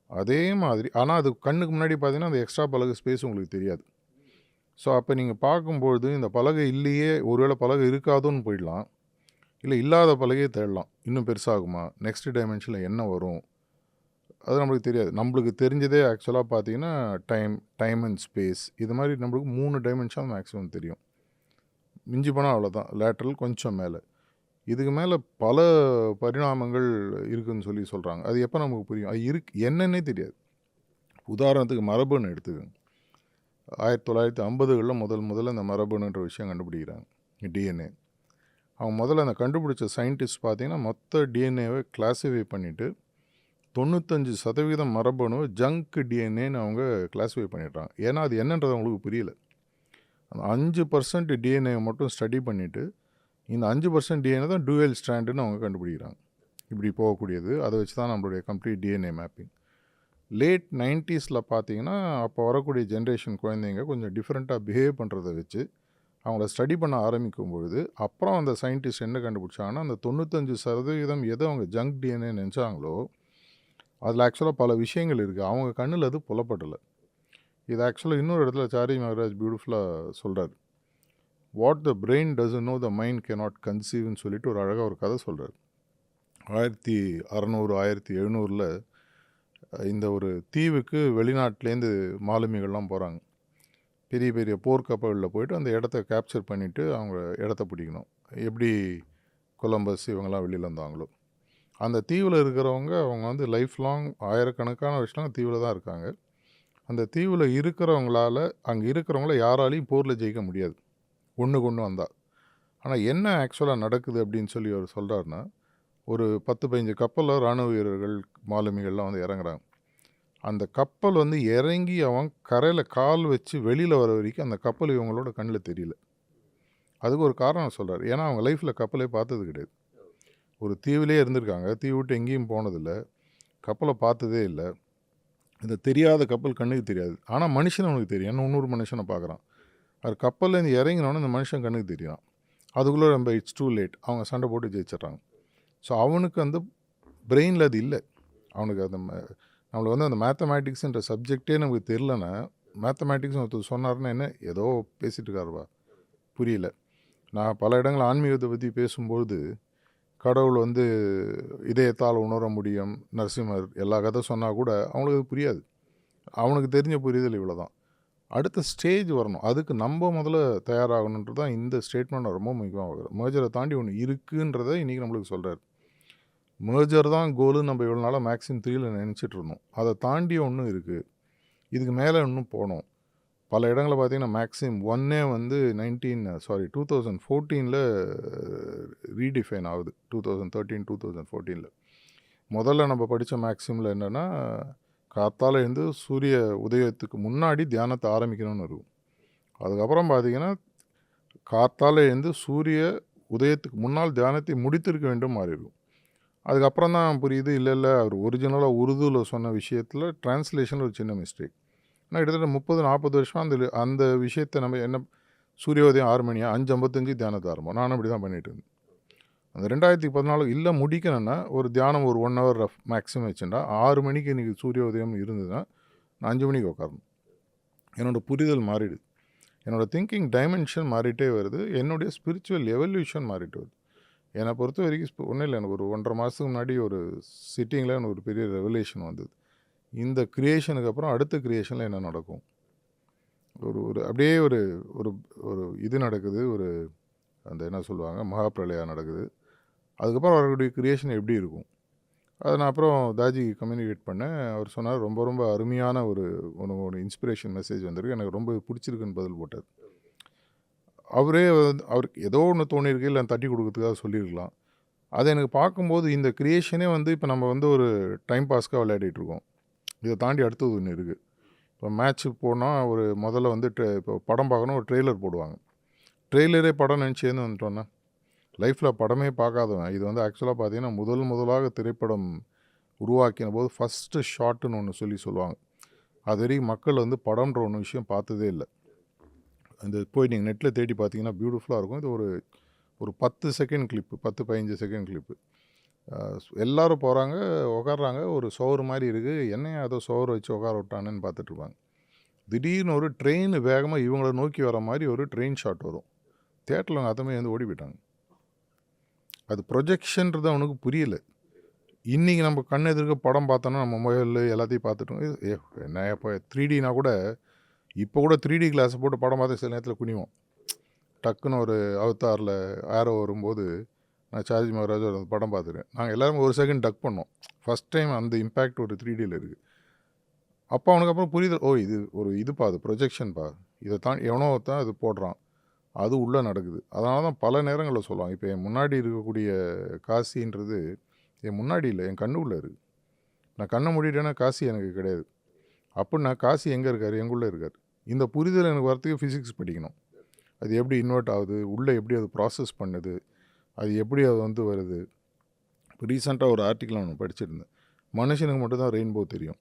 S2: அதே மாதிரி ஆனால் அது கண்ணுக்கு முன்னாடி பார்த்தீங்கன்னா அந்த எக்ஸ்ட்ரா பலகை ஸ்பேஸ் உங்களுக்கு தெரியாது. ஸோ அப்போ நீங்கள் பார்க்கும்பொழுது இந்த பலகை இல்லையே, ஒருவேளை பலகை இருக்காதோன்னு போயிடலாம், இல்லை இல்லாத பலகையை தேடலாம். இன்னும் பெருசாகுமா, நெக்ஸ்ட் டைமென்ஷனில் என்ன வரும், அது நம்மளுக்கு தெரியாது. நம்மளுக்கு தெரிஞ்சதே ஆக்சுவலாக பார்த்தீங்கன்னா டைம் அண்ட் ஸ்பேஸ், இது மாதிரி நம்மளுக்கு 3 டைமென்ஷன் மேக்ஸிமம் தெரியும். மிஞ்சி போனால் அவ்வளோதான், லேட்ரல் கொஞ்சம் மேலே. இதுக்கு மேலே பல பரிணாமங்கள் இருக்குதுன்னு சொல்கிறாங்க. அது எப்போ நமக்கு புரியும், அது என்னன்னே தெரியாது. உதாரணத்துக்கு மரபுன்னு எடுத்துக்கோங்க. 1950களில் முதல்ல இந்த மரபணுன்ற விஷயம் கண்டுபிடிக்கிறாங்க, டிஎன்ஏ. அவங்க முதல்ல அந்த கண்டுபிடிச்ச சயின்டிஸ்ட் பார்த்தீங்கன்னா மொத்த டிஎன்ஏவை கிளாஸிஃபை பண்ணிவிட்டு 95% மரபணு ஜங்க் டிஎன்ஏன்னு அவங்க கிளாஸிஃபை பண்ணிடுறாங்க. ஏன்னா அது என்னன்றது அவங்களுக்கு புரியல. அந்த 5% டிஎன்ஏ மட்டும் ஸ்டடி பண்ணிவிட்டு இந்த 5% டிஎன்ஏ தான் டூயல் ஸ்ட்ராண்டுன்னு அவங்க கண்டுபிடிக்கிறாங்க. இப்படி போகக்கூடியது. அதை வச்சு தான் நம்மளுடைய கம்ப்ளீட் டிஎன்ஏ மேப்பிங். லேட் 90ஸில் பார்த்தீங்கன்னா அப்போ வரக்கூடிய ஜென்ரேஷன் குழந்தைங்க கொஞ்சம் டிஃப்ரெண்ட்டாக பிஹேவ் பண்ணுறதை வச்சு அவங்கள ஸ்டடி பண்ண ஆரம்பிக்கும் பொழுது அப்புறம் அந்த சயின்டிஸ்ட் என்ன கண்டுபிடிச்சாங்கன்னா அந்த 95% எதை அவங்க ஜங்க் டிஎன்ஏ நினச்சாங்களோ அதில் ஆக்சுவலாக பல விஷயங்கள் இருக்குது. அவங்க கண்ணில் அது புலப்படலை. இது ஆக்சுவலாக இன்னொரு இடத்துல சாரி மகராஜ் பியூட்டிஃபுல்லாக சொல்கிறார். What the brain doesn't know the mind cannot கன்சீவ்னு சொல்லிட்டு ஒரு அழகாக ஒரு கதை சொல்கிறார். 1600 1700 இந்த ஒரு தீவுக்கு வெளிநாட்டிலேருந்து மாலுமிகள்லாம் போகிறாங்க. பெரிய பெரிய போர்க்கப்பலில் போயிட்டு அந்த இடத்த கேப்சர் பண்ணிவிட்டு அவங்க இடத்த பிடிக்கணும். எப்படி கொலம்பஸ் இவங்கெல்லாம் வெளியில் வந்தாங்களோ அந்த தீவில் இருக்கிறவங்க அவங்க வந்து லைஃப் லாங் ஆயிரக்கணக்கான வருஷம் தீவில் தான் இருக்காங்க. அந்த தீவில் இருக்கிறவங்களால அங்கே இருக்கிறவங்கள யாராலையும் போரில் ஜெயிக்க முடியாது ஒன்றுக்கு ஒன்று வந்தால். ஆனால் என்ன ஆக்சுவலாக நடக்குது அப்படின்னு சொல்லி அவர் சொல்கிறாருன்னா, ஒரு 10-15 கப்பலில் இராணுவ வீரர்கள் மாலுமிகள்லாம் வந்து இறங்குறாங்க. அந்த கப்பல் வந்து இறங்கி அவன் கரையில் கால் வச்சு வெளியில் வர வரைக்கும் அந்த கப்பல் இவங்களோட கண்ணில் தெரியல. அதுக்கு ஒரு காரணம் சொல்கிறார். ஏன்னா அவங்க லைஃப்பில் கப்பலே பார்த்தது கிடையாது. ஒரு தீவிலே இருந்திருக்காங்க, தீவு விட்டு எங்கேயும் போனதில்லை, கப்பலை பார்த்ததே இல்லை. இந்த தெரியாத கப்பல் கண்ணுக்கு தெரியாது. ஆனால் மனுஷன் அவனுக்கு தெரியும். ஏன்னா இன்னொரு மனுஷனை பார்க்குறான். அது கப்பல்லேருந்து இறங்கினோன்னு இந்த மனுஷன் கண்ணுக்கு தெரியும். அதுக்குள்ளே நம்ம இட்ஸ் டூ லேட், அவங்க சண்டை போட்டு ஜெயிச்சிட்றாங்க. ஸோ அவனுக்கு அந்த பிரெயினில் அது இல்லை. அவனுக்கு அந்த நம்மளுக்கு வந்து அந்த மேத்தமேட்டிக்ஸுன்ற சப்ஜெக்டே நமக்கு தெரிலனா, மேத்தமேட்டிக்ஸ் ஒருத்தர் சொன்னார்னா என்ன ஏதோ பேசிகிட்டு இருக்காருவா புரியல. நான் பல இடங்கள் ஆன்மீகத்தை பற்றி பேசும்பொழுது கடவுள் வந்து இதயத்தால் உணர முடியும், நரசிம்மர் எல்லா கதை சொன்னால் கூட அவங்களுக்கு அது புரியாது. அவனுக்கு தெரிஞ்ச புரிதல் இவ்வளோ தான். அடுத்த ஸ்டேஜ் வரணும். அதுக்கு நம்ம முதல்ல தயாராகணுன்றது தான் இந்த ஸ்டேட்மெண்ட் ரொம்ப முக்கியமாக. மேஜரை தாண்டி ஒன்று இருக்குன்றதை இன்றைக்கி நம்மளுக்கு சொல்கிறார். மேஜர் தான் கோலுன்னு நம்ம இவ்வளோ நாளாக மேக்ஸிம் 3ல் நினச்சிட்டு இருந்தோம். அதை தாண்டி ஒன்றும் இருக்குது. இதுக்கு மேலே இன்னும் போகணும். பல இடங்களில் பார்த்திங்கன்னா மேக்ஸிம் 1 வந்து 2014 ரீடிஃபைன் ஆகுது. 2013 2014 முதல்ல நம்ம படித்த மேக்ஸிமில் என்னென்னா, காத்தால் எழுந்து சூரிய உதயத்துக்கு முன்னாடி தியானத்தை ஆரம்பிக்கணும்னு இருக்கும். அதுக்கப்புறம் பார்த்திங்கன்னா காத்தால் எழுந்து சூரிய உதயத்துக்கு முன்னால் தியானத்தை முடித்திருக்க வேண்டும் மாறி இருக்கும். அதுக்கப்புறம் தான் புரியுது, இல்லை அவர் ஒரிஜினலாக உருதுவில் சொன்ன விஷயத்தில் டிரான்ஸ்லேஷனில் ஒரு சின்ன மிஸ்டேக். ஆனால் கிட்டத்தட்ட 30-40 வருஷம் அந்த விஷயத்தை நம்ம என்ன சூரியோதயம் 6 மணியா 5:55 தியானத்தை ஆரம்பம். நானும் அப்படி தான் பண்ணிகிட்டு இருந்தேன். அந்த 2014 இல்லை முடிக்கணும்னா ஒரு தியானம் ஒரு 1 ஹவர் ரஃப் மேக்ஸிமம் வச்சுட்டா 6 மணிக்கு இன்றைக்கி சூரியோதயம் இருந்ததுன்னா நான் 5 மணிக்கு உட்காரணும். என்னோடய புரிதல் மாறிடுது. என்னோடய திங்கிங் டைமென்ஷன் மாறிட்டே வருது. என்னுடைய ஸ்பிரிச்சுவல் எவல்யூஷன் மாறிட்டு வருது. என்னை பொறுத்த வரைக்கும் ஒன்றும் இல்லை, எனக்கு ஒரு 1.5 மாதத்துக்கு முன்னாடி ஒரு சிட்டிங்கில் எனக்கு ஒரு பெரிய ரெவலேஷன் வந்தது. இந்த கிரியேஷனுக்கு அப்புறம் அடுத்த கிரியேஷனில் என்ன நடக்கும், ஒரு அப்படியே ஒரு ஒரு இது நடக்குது, ஒரு அந்த என்ன சொல்லுவாங்க மகாபிரளயா நடக்குது. அதுக்கப்புறம் அவருடைய கிரியேஷன் எப்படி இருக்கும் அதை நான் அப்புறம் தாஜி கம்யூனிகேட் பண்ணேன். அவர் சொன்னார் ரொம்ப ரொம்ப அருமையான ஒரு இன்ஸ்பிரேஷன் மெசேஜ் வந்திருக்கு, எனக்கு ரொம்ப பிடிச்சிருக்குன்னு பதில் போட்டார். அவருக்கு ஏதோ ஒன்று தோணியிருக்கு, இல்லை தட்டி கொடுக்கறதுக்காக சொல்லியிருக்கலாம். அதை எனக்கு பார்க்கும்போது இந்த கிரியேஷனே வந்து இப்போ நம்ம வந்து ஒரு டைம் பாஸ்க்காக விளையாடிட்டுருக்கோம். இதை தாண்டி அடுத்தது ஒன்று இருக்குது. இப்போ மேட்ச்சுக்கு போனால் ஒரு முதல்ல வந்து இப்போ படம் பார்க்கணும், ஒரு ட்ரெய்லர் போடுவாங்க. ட்ரெய்லரே படம் நினச்சேன்னு வந்துட்டோன்னா லைஃப்பில் படமே பார்க்காதவன் இது வந்து ஆக்சுவலாக பார்த்தீங்கன்னா முதலாக திரைப்படம் உருவாக்கின போது ஃபஸ்ட்டு ஷாட்டுன்னு ஒன்று சொல்லுவாங்க. அது வரைக்கும் மக்கள் வந்து படம்ன்ற ஒன்று விஷயம் பார்த்ததே இல்லை. அந்த போய் நீங்கள் நெட்டில் தேடி பார்த்தீங்கன்னா பியூட்டிஃபுல்லாக இருக்கும். இது ஒரு 10 செகண்ட் கிளிப்பு, 10-15 செகண்ட் கிளிப்பு. எல்லோரும் போகிறாங்க, உட்காடுறாங்க, ஒரு சோறு மாதிரி இருக்குது, என்னையா ஏதோ சோறு வச்சு உட்கார விட்டானுன்னு பார்த்துட்ருப்பாங்க. திடீர்னு ஒரு ட்ரெயின் வேகமாக இவங்கள நோக்கி வர மாதிரி ஒரு ட்ரெயின் ஷாட் வரும். தேட்டரில் அவங்க அதமே வந்து ஓடி போயிட்டாங்க. அது ப்ரொஜெக்ஷன்றது அவனுக்கு புரியலை. இன்றைக்கி நம்ம கண் எதிர்க்க படம் பார்த்தோன்னா நம்ம மொபைலில் எல்லாத்தையும் பார்த்துட்டோம். என்ன இப்போ 3Dனா கூட இப்போ கூட 3D கிளாஸை போட்டு படம் பார்த்து சில நேரத்தில் குனிவோம். டக்குன்னு ஒரு அவதாரில் ஆரோ வரும்போது நான் சார்ஜி மகராஜ் ஒரு படம் பார்த்துருக்கேன். நாங்கள் எல்லோரும் ஒரு செகண்ட் டக் பண்ணோம். ஃபஸ்ட் டைம் அந்த இம்பேக்ட் ஒரு 3Dயில் இருக்குது. அப்போ அவனுக்கு அப்புறம் புரியுது, ஓ இது ஒரு இதுப்பா, அது ப்ரொஜெக்ஷன்ப்பா, இதை தான் எவனோ ஒருத்தன் அது போடுறான், அது உள்ளே நடக்குது. அதனால தான் பல நேரங்களில் சொல்லுவாங்க. இப்போ என் முன்னாடி இருக்கக்கூடிய காசின்றது என் முன்னாடி இல்லை, என் கண்ணுக்குள்ளே இருக்குது. நான் கண்ணை மூடிட்டேன்னா காசி எனக்கு கிடையாது. அப்படின்னா காசி எங்கே இருக்கார்? எங்குள்ளே இருக்கார். இந்த புரிதல் எனக்கு வரத்துக்கு ஃபிசிக்ஸ் படிக்கணும். அது எப்படி இன்வெர்ட் ஆகுது, உள்ளே எப்படி அது ப்ராசஸ் பண்ணுது, அது எப்படி அது வந்து வருது. இப்போ ரீசெண்டாக ஒரு ஆர்டிக்கிள் நான் படிச்சிருந்தேன். மனுஷனுக்கு மட்டும்தான் ரெயின்போ தெரியும்,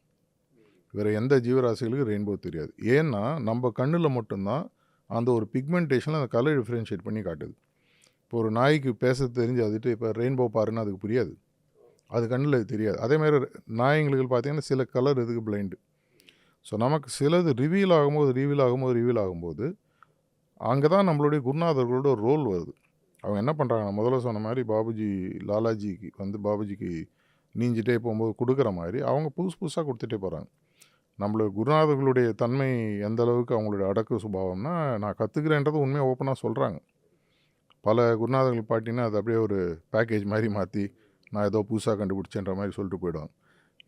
S2: வேறு எந்த ஜீவராசிகளுக்கு ரெயின்போ தெரியாது. ஏன்னா நம்ம கண்ணில் மட்டும்தான் அந்த ஒரு பிக்மெண்டேஷனில் அந்த கலர் டிஃப்ரென்ஷியேட் பண்ணி காட்டுது. இப்போ ஒரு நாய்க்கு பேச தெரிஞ்சு அதுட்டு இப்போ ரெயின்போ பாருன்னு அதுக்கு புரியாது, அது கண்ணில் அது தெரியாது. அதேமாதிரி நாய்ங்களுக்கு பார்த்தீங்கன்னா சில கலர் இதுக்கு பிளைண்டு. ஸோ நமக்கு சிலது ரிவீல் ஆகும்போது அங்கே தான் நம்மளுடைய குருநாதர்களோட ஒரு ரோல் வருது. அவங்க என்ன பண்ணுறாங்க, நான் முதல்ல சொன்ன மாதிரி லாலாஜிக்கு வந்து பாபுஜிக்கு நீஞ்சிட்டே போகும்போது கொடுக்குற மாதிரி அவங்க புதுசாக கொடுத்துட்டே போகிறாங்க. நம்மளுடைய குருநாதர்களுடைய தன்மை எந்த அளவுக்கு அவங்களுடைய அடக்க சுபாவம்னா, நான் கற்றுக்கிறேன்றது உண்மையாக ஓப்பனாக சொல்கிறாங்க. பல குருநாதர்கள் பார்த்தீங்கன்னா அது அப்படியே ஒரு பேக்கேஜ் மாதிரி மாற்றி நான் ஏதோ புதுசாக கண்டுபிடிச்சேன்ற மாதிரி சொல்லிட்டு போயிடுவாங்க.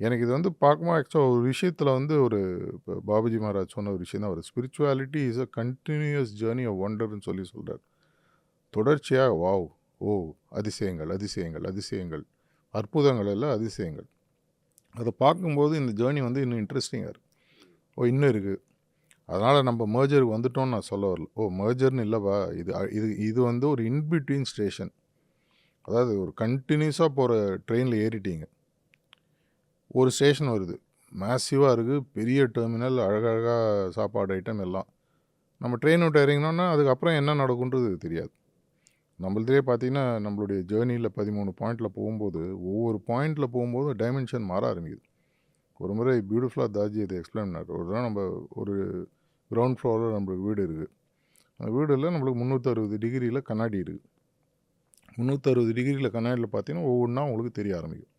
S2: எனக்கு இது வந்து பார்க்கும்போது ஆக்சுவலாக ஒரு விஷயத்தில் வந்து ஒரு இப்போ பாபுஜி மகாராஜ் சொன்ன ஒரு விஷயம் தான், ஒரு spirituality is a continuous journey of ஒண்டர்னு சொல்கிறார். தொடர்ச்சியாக வாவ், ஓ, அதிசயங்கள் அதிசயங்கள் அதிசயங்கள், அற்புதங்கள் எல்லாம் அதிசயங்கள். அதை பார்க்கும்போது இந்த ஜேர்னி வந்து இன்னும் இன்ட்ரெஸ்டிங்காக இருக்குது. ஓ இன்னும் இருக்குது, அதனால் நம்ம மேர்ஜருக்கு வந்துட்டோம்னு நான் சொல்ல வரல. ஓ மேர்ஜர்னு இல்லைவா, இது வந்து ஒரு இன்பிட்வீன் ஸ்டேஷன். அதாவது ஒரு கண்டினியூஸாக போகிற ட்ரெயினில் ஏறிட்டீங்க, ஒரு ஸ்டேஷன் வருது, மேசிவாக இருக்குது, பெரிய டெர்மினல், அழகழகாக சாப்பாடு ஐட்டம் எல்லாம். நம்ம ட்ரெயின் விட்டு இறங்கினோன்னா அதுக்கப்புறம் என்ன நடக்குன்றது தெரியாது. நம்மளதே பார்த்திங்கன்னா நம்மளுடைய ஜேர்னியில் 13 பாயிண்டில் போகும்போது ஒவ்வொரு பாயிண்டில் போகும்போது டைமென்ஷன் மாற ஆரம்பிக்குது. ஒரு முறை பியூட்டிஃபுல்லாக தாஜி அதை எக்ஸ்பிளைன் பண்ணார். ஒரு தான் நம்ம ஒரு கிரவுண்ட் ஃப்ளோரில் நம்மளுக்கு வீடு இருக்குது. அந்த வீடில் நம்மளுக்கு 360 டிகிரியில் கண்ணாடி இருக்குது. 360 டிகிரியில் கண்ணாடியில் பார்த்தீங்கன்னா ஒவ்வொன்றா உங்களுக்கு தெரிய ஆரம்பிக்கும்.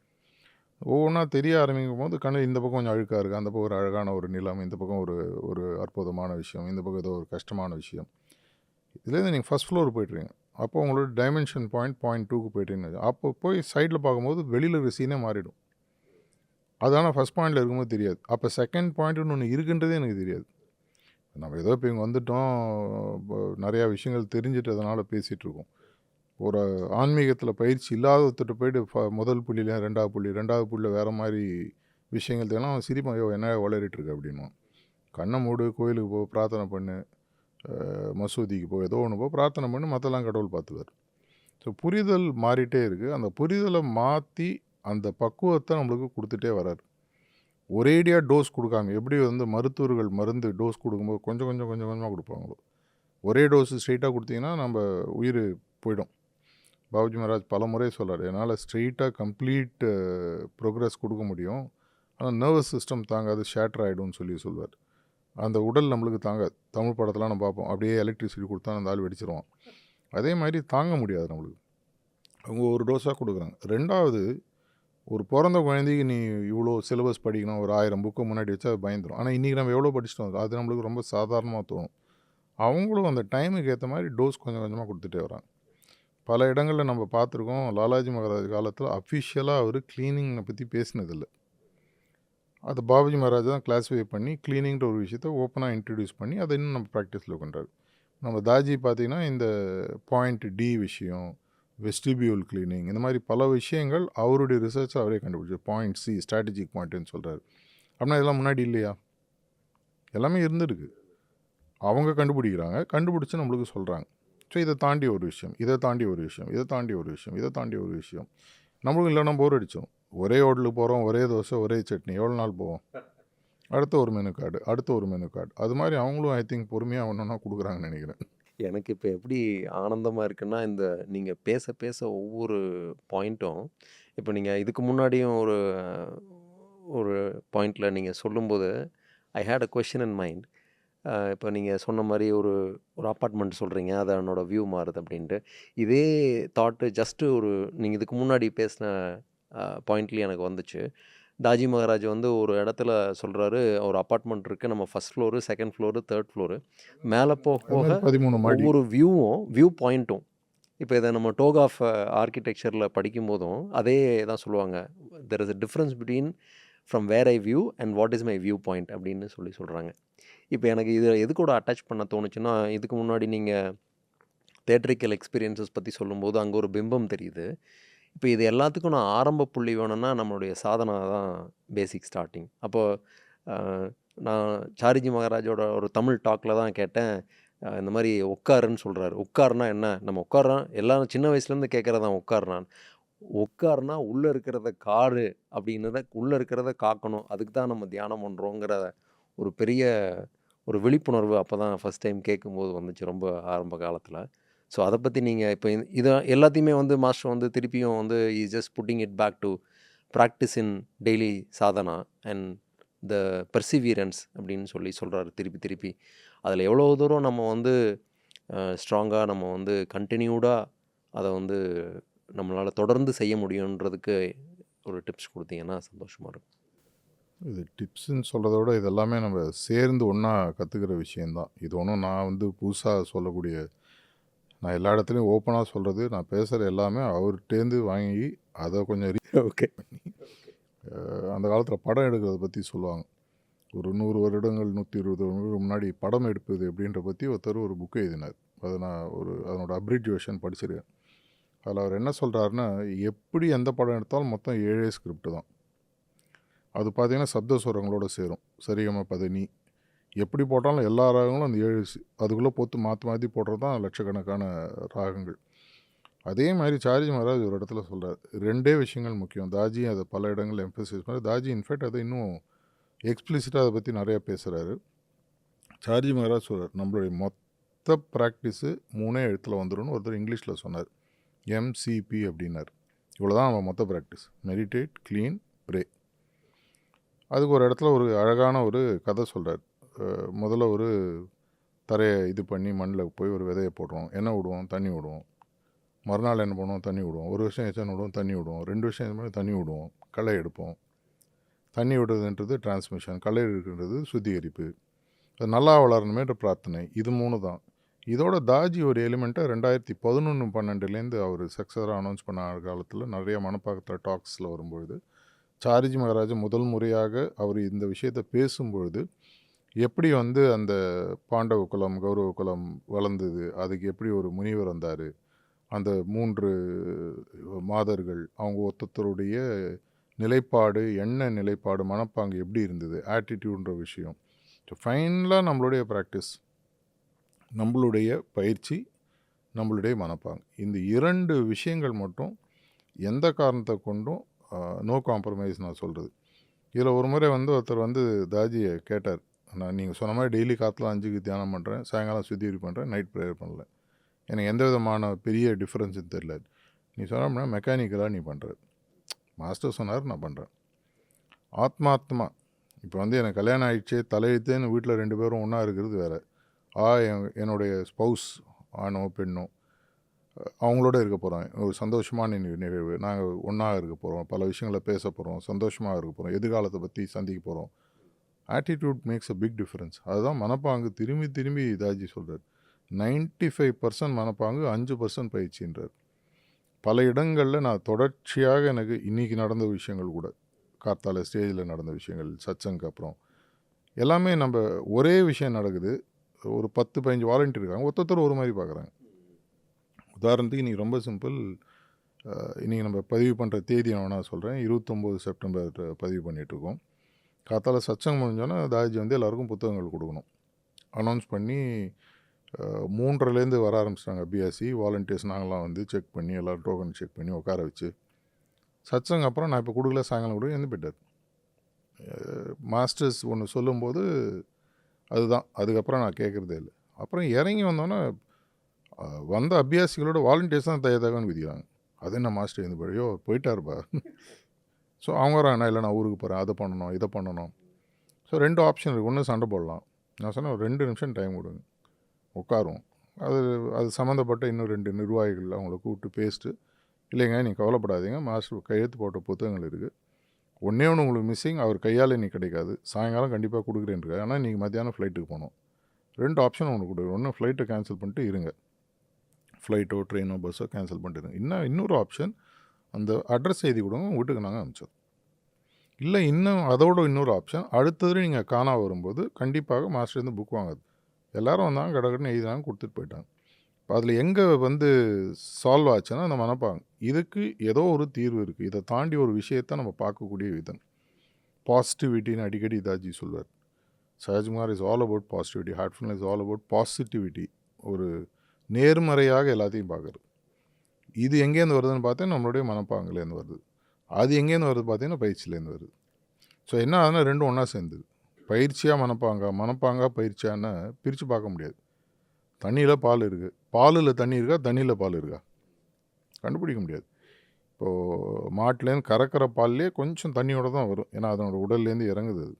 S2: ஒவ்வொன்றா தெரிய ஆரம்பிக்கும் போது இந்த பக்கம் கொஞ்சம் அழுக்காக இருக்குது, அந்த பக்கம் ஒரு அழகான ஒரு நிலம், இந்த பக்கம் ஒரு அற்புதமான விஷயம், இந்த பக்கம் ஏதோ ஒரு கஷ்டமான விஷயம். இதுலேருந்து நீங்கள் ஃபஸ்ட் ஃப்ளோர் போய்ட்டுருங்க, அப்போ உங்களோட டைமென்ஷன் பாயிண்ட் 2க்கு போய்ட்டுன்னு அப்போ போய் சைடில் பார்க்கும்போது வெளியில் இருக்கிற சீனே மாறிடும். அது ஆனால் ஃபஸ்ட் பாயிண்டில் இருக்கும்போது தெரியாது. அப்போ செகண்ட் பாயிண்ட்டுன்னு ஒன்று இருக்குன்றதே எனக்கு தெரியாது. நம்ம ஏதோ இப்போ இங்கே வந்துட்டோம், நிறையா விஷயங்கள் தெரிஞ்சிட்டதுனால பேசிகிட்ருக்கோம். ஒரு ஆன்மீகத்தில் பயிற்சி இல்லாதவர்கிட்ட போய்ட்டு முதல் புள்ளியில் 2வது புள்ளியில் வேறு மாதிரி விஷயங்கள் தெரியலாம். அவன் சிரிப்பான், ஐயோ என்ன வளரிட்டுருக்கு அப்படின்வான். கண்ணை மூடு, கோயிலுக்கு போ, பிரார்த்தனை பண்ணு, மசூதிக்கு போ, ஏதோ ஒன்று போ, பிரார்த்தனை பண்ணி மற்றெல்லாம் கடவுள் பார்த்துவார். ஸோ புரிதல் மாறிட்டே இருக்குது. அந்த புரிதலை மாற்றி அந்த பக்குவத்தை நம்மளுக்கு கொடுத்துட்டே வராரு. ஒரேடியாக டோஸ் கொடுக்காம, எப்படி வந்து மருத்துவர்கள் மருந்து டோஸ் கொடுக்கும்போது கொஞ்சம் கொஞ்சமாக கொடுப்பாங்களோ, ஒரே டோஸு ஸ்ட்ரெயிட்டாக கொடுத்தீங்கன்னா நம்ம உயிர் போயிடும். பாபுஜி மகாராஜ் பல முறை சொல்கிறார், என்னால் ஸ்ட்ரெயிட்டாக கம்ப்ளீட் ப்ரோக்ரஸ் கொடுக்க முடியும், ஆனால் நர்வஸ் சிஸ்டம் தாங்காது, ஷேட்டர் ஆகிடும்னு சொல்லுவார். அந்த உடல் நம்மளுக்கு தாங்காது. தமிழ் படத்தெல்லாம் நம்ம பார்ப்போம், அப்படியே எலக்ட்ரிசிட்டி கொடுத்தா அந்த ஆள் வெடிச்சிருவான். அதே மாதிரி தாங்க முடியாது நம்மளுக்கு. அவங்க ஒரு டோஸாக கொடுக்குறாங்க. 2வது, ஒரு பிறந்த குழந்தைக்கு நீ இவ்வளோ சிலபஸ் படிக்கணும், ஒரு 1000 புக்கு முன்னாடி வச்சு அது பயந்துடும். ஆனால் இன்றைக்கி நம்ம எவ்வளோ படிச்சுட்டோம், அது நம்மளுக்கு ரொம்ப சாதாரணமாக தோணும். அவங்களும் அந்த டைமுக்கு ஏற்ற மாதிரி டோஸ் கொஞ்சம் கொஞ்சமாக கொடுத்துட்டே வராங்க. பல இடங்களில் நம்ம பார்த்துருக்கோம். லாலாஜி மகாராஜ் காலத்தில் அஃபிஷியலாக அவர் க்ளீனிங்கை பற்றி பேசினதில்லை. அது பாபுஜி மகாராஜ் தான் கிளாஸிஃபை பண்ணி க்ளீனிங்கிற ஒரு விஷயத்தை ஓப்பனாக இன்ட்ரடியூஸ் பண்ணி அதை இன்னும் நம்ம ப்ராக்டிஸில் கொண்டாரு. நம்ம தாஜி பார்த்திங்கன்னா இந்த பாயிண்ட் டி விஷயம், வெஸ்டிபியூல் க்ளீனிங், இந்த மாதிரி பல விஷயங்கள் அவருடைய ரிசர்ச்சை அவரே கண்டுபிடிச்சார். பாயிண்ட் சி, ஸ்ட்ராட்டஜிக் பாயிண்ட்டுன்னு சொல்கிறாரு. அப்படின்னா இதெல்லாம் முன்னாடி இல்லையா? எல்லாமே இருந்துருக்கு. அவங்க கண்டுபிடிக்கிறாங்க, கண்டுபிடிச்சி நம்மளுக்கு சொல்கிறாங்க. ஸோ இதை தாண்டி ஒரு விஷயம், இதை தாண்டி ஒரு விஷயம், இதை தாண்டி ஒரு விஷயம், இதை தாண்டி ஒரு விஷயம். நம்மளுக்கும் இல்லைன்னா போர் அடித்தோம். ஒரே ஹோட்டலுக்கு போகிறோம், ஒரே தோசை, ஒரே சட்னி, எவ்வளோ நாள் போவோம்? அடுத்த ஒரு மெனு கார்டு, அடுத்த ஒரு மெனு கார்டு. அது மாதிரி அவங்களும் ஐ திங்க் பொறுமையாக ஒன்று ஒன்றா கொடுக்குறாங்கன்னு நினைக்கிறேன்.
S1: எனக்கு இப்போ எப்படி ஆனந்தமாக இருக்குன்னா, இந்த நீங்கள் பேச பேச ஒவ்வொரு பாயிண்ட்டும், இப்போ நீங்கள் இதுக்கு முன்னாடியும் ஒரு பாயிண்டில் நீங்கள் சொல்லும்போது I had a question in mind. இப்போ நீங்கள் சொன்ன மாதிரி ஒரு அப்பார்ட்மெண்ட் சொல்கிறீங்க, அது என்னோடய வியூ மாறுது அப்படின்ட்டு. இதே தாட்டு ஜஸ்ட்டு நீங்கள் இதுக்கு முன்னாடி பேசின பாயிண்ட்லேயும் எனக்கு வந்துச்சு. தாஜி மகாராஜ் வந்து ஒரு இடத்துல சொல்கிறாரு, ஒரு அப்பார்ட்மெண்ட் இருக்குது, நம்ம first floor, second floor, third floor, மேலே போக போக
S2: 13 மாடி.
S1: ஒவ்வொரு வியூ பாயிண்ட்டும். இப்போ இதை நம்ம டோக் ஆஃப் ஆர்கிடெக்சரில் படிக்கும்போதும் அதே தான் சொல்லுவாங்க. There is a difference between from where I view and what is my view point அப்படின்னு சொல்கிறாங்க. இப்போ எனக்கு இது எது கூட அட்டாச் பண்ண தோணுச்சுன்னா, இதுக்கு முன்னாடி நீங்கள் தேட்ரிக்கல் எக்ஸ்பீரியன்ஸஸ் பற்றி சொல்லும்போது அங்கே ஒரு பிம்பம் தெரியுது. இப்போ இது எல்லாத்துக்கும் நான் ஆரம்ப புள்ளி வேணும்னா நம்மளுடைய சாதனா தான் பேசிக் ஸ்டார்டிங். அப்போது நான் சாரிஜி மகாராஜோட ஒரு தமிழ் டாக்கில் தான் கேட்டேன். இந்த மாதிரி உட்காருன்னு சொல்கிறாரு. உட்காருனா என்ன? நம்ம உட்காரோம் எல்லாரும் சின்ன வயசுலேருந்து கேட்குறதான் உட்காருனான். உட்காருனா உள்ளே இருக்கிறத காரு அப்படின்னத உள்ளே இருக்கிறத காக்கணும். அதுக்கு தான் நம்ம தியானம் பண்ணுறோங்கிற ஒரு பெரிய ஒரு விழிப்புணர்வு அப்போ தான் ஃபஸ்ட் டைம் கேட்கும்போது வந்துச்சு ரொம்ப ஆரம்ப காலத்தில். ஸோ அதை பற்றி நீங்கள் இப்போ இதை எல்லாத்தையுமே வந்து மாஸ்டர் வந்து திருப்பியும் வந்து is just putting it back to practice in daily sadhana and the perseverance அப்படின்னு சொல்கிறாரு திருப்பி திருப்பி. அதில் எவ்வளோ தூரம் நம்ம வந்து ஸ்ட்ராங்காக நம்ம வந்து கண்டினியூடாக அதை வந்து நம்மளால் தொடர்ந்து செய்ய முடியுன்றதுக்கு ஒரு டிப்ஸ் கொடுத்தீங்கன்னா சந்தோஷமாக இருக்கும்.
S2: இது டிப்ஸுன்னு சொல்கிறத விட இது எல்லாமே நம்ம சேர்ந்து ஒன்றா கற்றுக்கிற விஷயந்தான். இது ஒன்றும் நான் வந்து புதுசாக சொல்லக்கூடிய, நான் எல்லா இடத்துலையும் ஓப்பனாக சொல்கிறது, நான் பேசுகிற எல்லாமே அவர்கிட்டேருந்து வாங்கி அதை கொஞ்சம்
S1: ஓகே.
S2: அந்த காலத்தில் படம் எடுக்கிறத பற்றி சொல்லுவாங்க. ஒரு 100 வருடங்கள் 120 வருடங்களுக்கு முன்னாடி படம் எடுப்பது அப்படின்ற பற்றி ஒருத்தர் ஒரு புக்கு எழுதினார். அதை நான் அதனோட அப்ரிஜுவேஷன் படிச்சிருக்கேன். அதில் அவர் என்ன சொல்கிறாருன்னா, எப்படி எந்த படம் எடுத்தாலும் மொத்தம் 7 ஸ்கிரிப்ட் தான். அது பார்த்தீங்கன்னா சப்த சுரங்களோட சேரும். சரிகம பதனி எப்படி போட்டாலும் எல்லா ராகங்களும் அந்த 7 அதுக்குள்ளே போட்டு மாற்றி போடுறது தான் லட்சக்கணக்கான ராகங்கள். அதே மாதிரி சாரிஜி மகாராஜ் ஒரு இடத்துல சொல்கிறார், 2 விஷயங்கள் முக்கியம். தாஜி அதை பல இடங்கள் எம்பசைஸ் பண்ணி, தாஜி இன்ஃபேக்ட் அதை இன்னும் எக்ஸ்பிளிசிட்டாக அதை பற்றி நிறையா பேசுகிறாரு. சாரிஜி மகாராஜ் சொல்கிறார், நம்மளுடைய மொத்த ப்ராக்டிஸு 3 எழுத்தில் வந்துடும். ஒருத்தர் இங்கிலீஷில் சொன்னார், எம்சிபி அப்படின்னார். இவ்வளோ தான் நம்ம மொத்த ப்ராக்டிஸ்: மெடிடேட், க்ளீன், ப்ரே. அதுக்கு ஒரு இடத்துல ஒரு அழகான ஒரு கதை சொல்கிறார். முதல்ல ஒரு தரையை இது பண்ணி மண்ணில் போய் ஒரு விதையை போடுறோம், எண்ணெய் விடுவோம், தண்ணி விடுவோம். மறுநாள் என்ன பண்ணுவோம்? தண்ணி விடுவோம். ஒரு வருஷம் எச்சனை விடுவோம், தண்ணி விடுவோம். 2 வருஷம் எச்சனை தண்ணி விடுவோம், களை எடுப்போம். தண்ணி விடுறதுன்றது டிரான்ஸ்மிஷன், களை எடுக்கிறது சுத்திகரிப்பு. அது நல்லா வளரணுமேன்ற பிரார்த்தனை. இது 3 தான். இதோட தாஜி ஒரு எலிமெண்ட்டை 2011-12 அவர் சக்ஸஸராக அனௌன்ஸ் பண்ண காலத்தில் நிறைய மனப்பாக்கத்தில் டாக்ஸில் வரும்பொழுது, சாரிஜி மகாராஜ் முதல் முறையாக அவர் இந்த விஷயத்தை பேசும்பொழுது, எப்படி வந்து அந்த பாண்டவ குலம் கௌரவ குலம் வளர்ந்தது, அதுக்கு எப்படி ஒரு முனிவர் வந்தார், அந்த 3 மாதர்கள் அவங்க ஒருத்தருடைய நிலைப்பாடு, எண்ண நிலைப்பாடு, மனப்பாங்கு எப்படி இருந்தது, ஆட்டிடியூட்ன்ற விஷயம். ஸோ ஃபைனலாக நம்மளுடைய ப்ராக்டிஸ், நம்மளுடைய பயிற்சி, நம்மளுடைய மனப்பாங்கு, இந்த 2 விஷயங்கள் மட்டும் எந்த காரணத்தை கொண்டும் நோ காம்ப்ரமைஸ் நான் சொல்கிறது. இதில் ஒரு முறை வந்து ஒருத்தர் வந்து தாஜியை கேட்டார், நான் நீங்கள் சொன்ன மாதிரி டெய்லி காற்றுல 5க்கு தியானம் பண்ணுறேன், சாயங்காலம் சுத்திகரி பண்ணுறேன், நைட் ப்ரேயர் பண்ணல, எனக்கு எந்த விதமான பெரிய டிஃப்ரென்ஸும் தெரியல. நீ சொன்னோம்னா மெக்கானிக்கலாக நீ பண்ணுற. மாஸ்டர் சொன்னார், நான் பண்ணுறேன் ஆத்மாத்மா. இப்போ வந்து எனக்கு கல்யாணம் ஆகிடுச்சே தலையெழுத்தேன்னு வீட்டில் 2 பேரும் ஒன்றா இருக்கிறது வேறு. என்னுடைய ஸ்பௌஸ் ஆணோ பெண்ணோ அவங்களோட இருக்க போகிறோம், ஒரு சந்தோஷமான நிகழ்வு, நாங்கள் ஒன்றா இருக்க போகிறோம், பல விஷயங்களை பேச போகிறோம், சந்தோஷமாக இருக்க போகிறோம், எதிர்காலத்தை பற்றி சந்திக்க போகிறோம். Attitude makes a big difference. அதுதான் மனப்பாங்கு. திரும்பி திரும்பி தாஜி சொல்கிறார், 95% மனப்பாங்கு, 5% பயிற்சின்றார். பல இடங்களில் நான் தொடர்ச்சியாக எனக்கு இன்றைக்கி நடந்த விஷயங்கள் கூட, கார்த்தால ஸ்டேஜில் நடந்த விஷயங்கள், சத்சங்க்கு அப்புறம் எல்லாமே நம்ம ஒரே விஷயம் நடக்குது. ஒரு 10-15 வாலண்டியர் இருக்காங்க, ஒருத்தர் ஒரு மாதிரி பார்க்குறாங்க. உதாரணத்துக்கு இன்றைக்கி ரொம்ப சிம்பிள், இன்றைக்கி நம்ம பதிவு பண்ணுற தேதி நான் சொல்கிறேன், 29 செப்டம்பர் பதிவு பண்ணிகிட்ருக்கோம். காத்தால சத்சங்கம் முடிஞ்சோன்னா தாஜி வந்து எல்லாருக்கும் புத்தகங்கள் கொடுக்கணும். அனௌன்ஸ் பண்ணி 3:30லேருந்து வர ஆரம்பிச்சிட்டாங்க அபியாசி வாலண்டியர்ஸ். நாங்களாம் வந்து செக் பண்ணி எல்லோரும் டோக்கன் செக் பண்ணி உட்கார வச்சு சத்சங் அப்புறம் நான் இப்போ கொடுக்கல, சாயங்காலம் கூட எழுந்து போயிட்டார். மாஸ்டர்ஸ் ஒன்று சொல்லும்போது அதுதான், அதுக்கப்புறம் நான் கேட்குறதே இல்லை. அப்புறம் இறங்கி வந்தோன்னே வந்த அபியாசிகளோட வாலண்டியர்ஸ் தான் தகவல்னு விதிக்கிறாங்க. அது என்ன மாஸ்டர் எழுந்து போய்யோ போயிட்டாருப்பா. ஸோ அவங்க வராங்க, நான் இல்லை நான் ஊருக்கு போகிறேன், அதை பண்ணணும் இதை பண்ணணும். ஸோ 2 ஆப்ஷன் இருக்குது. ஒன்று சண்டை போடலாம். நான் சொன்னேன், ஒரு 2 நிமிஷம் டைம் கொடுங்க, உட்காருவோம். அது சம்மந்தப்பட்ட இன்னும் 2 நிர்வாகிகள் அவங்கள கூப்பிட்டு பேசிட்டு, இல்லைங்க நீங்கள் கவலைப்படாதீங்க, மாஸ்டர் கையெழுத்து போட்ட புத்தகங்கள் இருக்குது, ஒன்றே ஒன்று உங்களுக்கு மிஸ்ஸிங், அவர் கையால் நீ கிடைக்காது, சாயங்காலம் கண்டிப்பாக கொடுக்குறேன்ருக்கு, ஆனால் நீங்கள் மத்தியானம் ஃப்ளைட்டுக்கு போகணும். 2 ஆப்ஷன் உங்களுக்கு கொடுக்குறேன். ஒன்று ஃப்ளைட்டை கேன்சல் பண்ணிட்டு இருங்க, ஃப்ளைட்டோ ட்ரெயினோ பஸ்ஸோ கேன்சல் பண்ணிட்டு இருங்க. இன்னொரு ஆப்ஷன், அந்த அட்ரஸ் எழுதி கொடுங்க, வீட்டுக்கு நாங்கள் அனுப்பிச்சோம். இல்லை இன்னும் அதோட இன்னொரு ஆப்ஷன், அடுத்தது நீங்கள் காணா வரும்போது கண்டிப்பாக மாஸ்டர்லேருந்து புக் வாங்காது. எல்லாரும் வந்தாங்க, கடகடன்னு எழுதினாங்க, கொடுத்துட்டு போயிட்டாங்க. அதில் எங்கே வந்து சால்வ் ஆச்சுன்னா அந்த மனப்பாங்க. இதுக்கு ஏதோ ஒரு தீர்வு இருக்குது. இதை தாண்டி ஒரு விஷயத்தை நம்ம பார்க்கக்கூடிய விதம். பாசிட்டிவிட்டின்னு அடிக்கடி தாஜி சொல்வார். சஹஜ்குமார் is all about positivity. Heartfulness is all about positivity. ஒரு நேர்மறையாக எல்லாத்தையும் பார்க்குறது. இது எங்கேருந்து வருதுன்னு பார்த்தா நம்மளுடைய மனப்பாங்கிலேருந்து வருது. அது எங்கேருந்து வருது பார்த்தீங்கன்னா பயிற்சியிலேருந்து வருது. ஸோ என்ன ஆகுதுன்னா ரெண்டும் ஒன்றா சேர்ந்துது. பயிற்சியாக மனப்பாங்கா பயிற்சியான்னு பிரித்து பார்க்க முடியாது. தண்ணியில் பால் இருக்குது, பாலில் தண்ணி இருக்கா, தண்ணியில் பால் இருக்கா, கண்டுபிடிக்க முடியாது. இப்போது மாட்டுலேருந்து கறக்கிற பால்லே கொஞ்சம் தண்ணியோடு தான் வரும். ஏன்னா அதனோட உடல்லேருந்து இறங்குது அது.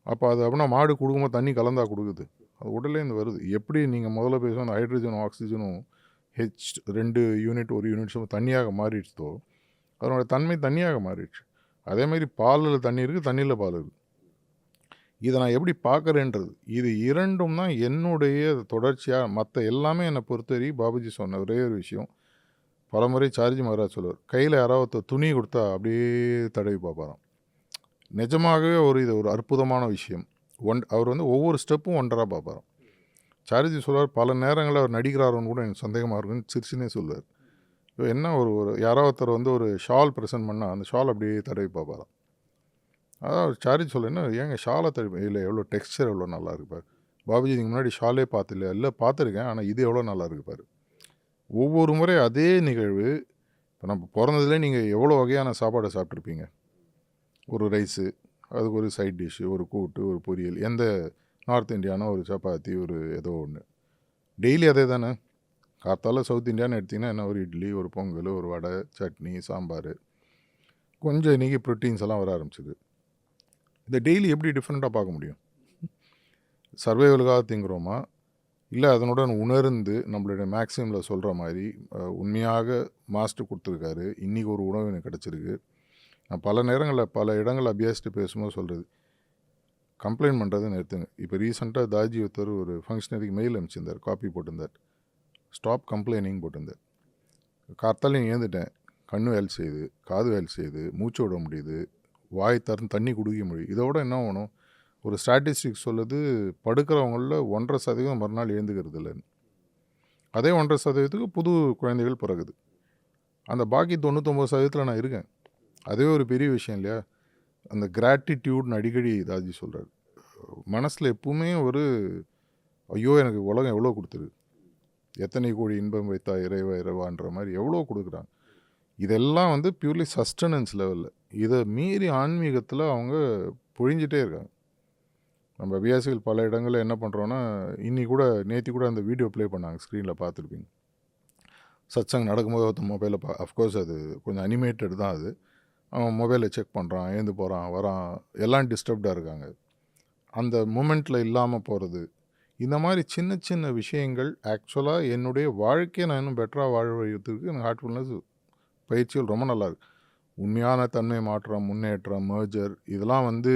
S2: அப்போ அது அப்படின்னா மாடு கொடுக்கும்போது தண்ணி கலந்தா கொடுக்குது, அது உடல்லேருந்து வருது. எப்படி நீங்கள் முதல்ல பேசுவோம் அந்த ஹைட்ரஜனும் ஆக்சிஜனும் H2 யூனிட் 1 யூனிட் தண்ணியாக மாறிடுச்சோ அதனோட தன்மை தண்ணியாக மாறிடுச்சு. அதேமாதிரி பாலில் தண்ணி இருக்குது, தண்ணியில் பால் இருக்குது. இதை நான் எப்படி பார்க்குறேன்றது, இது இரண்டும் தான் என்னுடைய தொடர்ச்சியாக. மற்ற எல்லாமே என்னை பொறுத்தவரை பாபுஜி சொன்ன ஒரே ஒரு விஷயம், பலமுறை சார்ஜி மகராஜ் சொல்லுவார், கையில் யாராவது துணி கொடுத்தா அப்படியே தடவி பார்ப்பாராம். நிஜமாகவே இது ஒரு அற்புதமான விஷயம். அவர் வந்து ஒவ்வொரு ஸ்டெப்பும் ஒன்றராக பார்ப்பாராம். சார்ஜி சொல்லுவார், பல நேரங்களில் அவர் நடிக்கிறாரோன்னு கூட எனக்கு சந்தேகமாக இருக்குன்னு சிரிச்சுனே சொல்லுவார். இப்போ என்ன ஒரு யாராவது ஒருத்தர் வந்து ஒரு ஷால் ப்ரெசென்ட் பண்ணால் அந்த ஷால் அப்படியே தடவி பார்ப்பாராம். அதான் சார்ஜி சொல்ல, என்ன ஏங்க ஷாலை தடவி, இல்லை எவ்வளோ டெக்ஸ்சர் எவ்வளோ நல்லா இருக்கு பாரு. பாபுஜி இதுக்கு முன்னாடி ஷாலே பார்த்துல, இல்லை பார்த்துருக்கேன், ஆனால் இது எவ்வளோ நல்லா இருக்கு பாரு. ஒவ்வொரு முறை அதே நிகழ்வு. இப்போ நம்ம பிறந்ததுலேயே நீங்கள் எவ்வளோ வகையான சாப்பாடை சாப்பிட்ருப்பீங்க. ஒரு ரைஸு, அதுக்கு ஒரு சைட் டிஷ்ஷு, ஒரு கூட்டு, ஒரு பொரியல், எந்த நார்த் இந்தியானா ஒரு சப்பாத்தி, ஒரு ஏதோ ஒன்று. டெய்லி அதே தானே. காத்தால சவுத் இந்தியான்னு எடுத்திங்கன்னா என்ன, ஒரு இட்லி, ஒரு பொங்கல், ஒரு வடை, சட்னி, சாம்பார், கொஞ்சம் இன்றைக்கி ப்ரோட்டீன்ஸ் எல்லாம் வர ஆரம்பிச்சிது. இதை டெய்லி எப்படி டிஃப்ரெண்ட்டாக பார்க்க முடியும்? சர்வைவலுக்காக திங்குறோமா, இல்லை அதனுடன் உணர்ந்து நம்மளுடைய மேக்ஸிமில் சொல்கிற மாதிரி உண்மையாக மாஸ்டர் கொடுத்துருக்காரு, இன்றைக்கி ஒரு உணவு எனக்கு கிடச்சிருக்கு. நான் பல நேரங்களில் பல இடங்களில் அபியாசிட்டு பேசும்போது சொல்கிறது, கம்ப்ளைண்ட் பண்ணுறது நிறுத்துங்க. இப்போ ரீசெண்டாக தாஜி ஒருத்தர் ஒரு ஃபங்க்ஷனரிக்கு மெயில் அனுப்பிச்சிருந்தார், காப்பி போட்டிருந்தார், ஸ்டாப் கம்ப்ளைனிங் போட்டிருந்தார். காத்தாலையும் ஏந்துட்டேன், கண்ணு வேலை செய்யுது, காது வேலை செய்யுது, மூச்சு விட முடியுது, வாய் திறந்து தண்ணி குடிக்க முடியுது. இதோட என்ன வேணும்? ஒரு ஸ்டாட்டிஸ்டிக்ஸ் சொல்லுது, படுக்கிறவங்களில் 1.5% மறுநாள் ஏந்துக்கிறது இல்லைன்னு. அதே 1.5% புது குழந்தைகள் பிறகுது. அந்த பாக்கி 99% நான் இருக்கேன். அதே ஒரு பெரிய விஷயம் இல்லையா? அந்த கிராட்டிடியூட்னு அடிக்கடி தாஜி சொல்கிறார். மனசில் எப்பவுமே ஒரு ஐயோ எனக்கு உலகம் எவ்வளோ கொடுத்துருக்கு, எத்தனை கோடி இன்பம் வைத்தா இறைவா இறைவான்ற மாதிரி எவ்வளோ கொடுக்குறாங்க. இதெல்லாம் வந்து பியூர்லி சஸ்டனன்ஸ் லெவலில். இதை மீறி ஆன்மீகத்தில் அவங்க பொழிஞ்சிட்டே இருக்காங்க. நம்ம அபியாசிகள் பல இடங்களில் என்ன பண்ணுறோன்னா, நேற்று கூட அந்த வீடியோ ப்ளே பண்ணாங்க, ஸ்க்ரீனில் பார்த்துருப்பீங்க. சத்சங் நடக்கும்போது ஒருத்தன் மொபைலில் அஃப்கோர்ஸ் அது கொஞ்சம் அனிமேட்டட் தான். அது அவன் மொபைலை செக் பண்ணுறான், ஏந்து போகிறான், வரான், எல்லாம் டிஸ்டர்ப்டாக இருக்காங்க. அந்த மூமெண்ட்டில் இல்லாமல் போகிறது, இந்த மாதிரி சின்ன சின்ன விஷயங்கள் ஆக்சுவலாக என்னுடைய வாழ்க்கையை நான் இன்னும் பெட்டராக வாழ்வதற்கு எனக்கு ஹார்ட்ஃபுல்னஸ் பயிற்சிகள் ரொம்ப நல்லாயிருக்கு. உண்மையான தன்மை மாற்றம், முன்னேற்றம், மேர்ஜர், இதெல்லாம் வந்து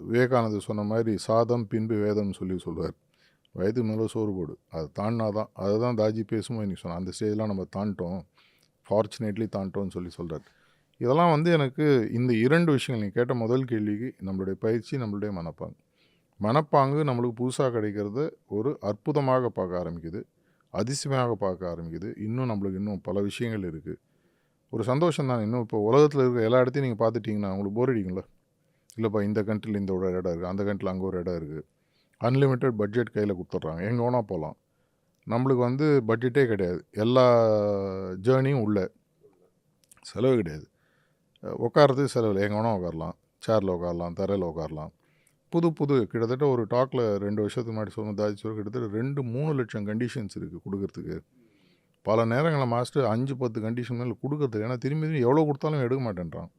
S2: விவேகானந்தர் சொன்ன மாதிரி சாதம் பின்பு வேதம்னு சொல்லுவார். வயது மேலே சோறு போடு, அதை தாண்டினா தான். அதை தான் தாஜி பேசும்போது நீ சொன்ன அந்த ஸ்டேஜ்லாம் நம்ம தாண்டிட்டோம், ஃபார்ச்சுனேட்லி தாண்டிட்டோம்னு சொல்கிறார். இதெல்லாம் வந்து எனக்கு இந்த 2 விஷயங்கள், நீ கேட்ட முதல் கேள்விக்கு நம்மளுடைய பயிற்சி, நம்மளுடைய மனப்பாங்கு நம்மளுக்கு புதுசாக கிடைக்கிறத ஒரு அற்புதமாக பார்க்க ஆரம்பிக்குது, அதிசயமாக பார்க்க ஆரம்பிக்குது. இன்னும் பல விஷயங்கள் இருக்குது. ஒரு சந்தோஷம் தான். இன்னும் இப்போ உலகத்தில் இருக்கிற எல்லா இடத்தையும் நீங்கள் பார்த்துட்டிங்கன்னா உங்களுக்கு போர் அடிக்குங்களா? இல்லைப்பா, இந்த கண்ட்ரியில் இந்த ஒரு இடம் இருக்குது, அந்த கண்ட்ரியில் அங்கே ஒரு இடம் இருக்குது, அன்லிமிட்டெட் பட்ஜெட் கையில் கொடுத்துட்றாங்க, எங்கே வேணால் போகலாம். நம்மளுக்கு வந்து பட்ஜெட்டே கிடையாது, எல்லா ஜேர்னியும் உள்ள செலவு கிடையாது. உட்காரத்துக்கு செலவு இல்லை, எங்கே வேணால் உட்காரலாம், சேரில் உட்காரலாம், தரையில் உட்காரலாம். புது கிட்டத்தட்ட ஒரு டாக்கில் 2 வருஷத்துக்கு முன்னாடி சொன்ன தாஜி சொல்ல, கிட்டத்தட்ட 2-3 லட்சம் கண்டிஷன்ஸ் இருக்குது கொடுக்கறதுக்கு. பல நேரங்களில் மாஸ்டர் 5-10 கண்டிஷன் மேலே கொடுக்கறதுக்கு. ஏன்னா திரும்பி எவ்வளோ கொடுத்தாலும் எடுக்க மாட்டேன்றான்.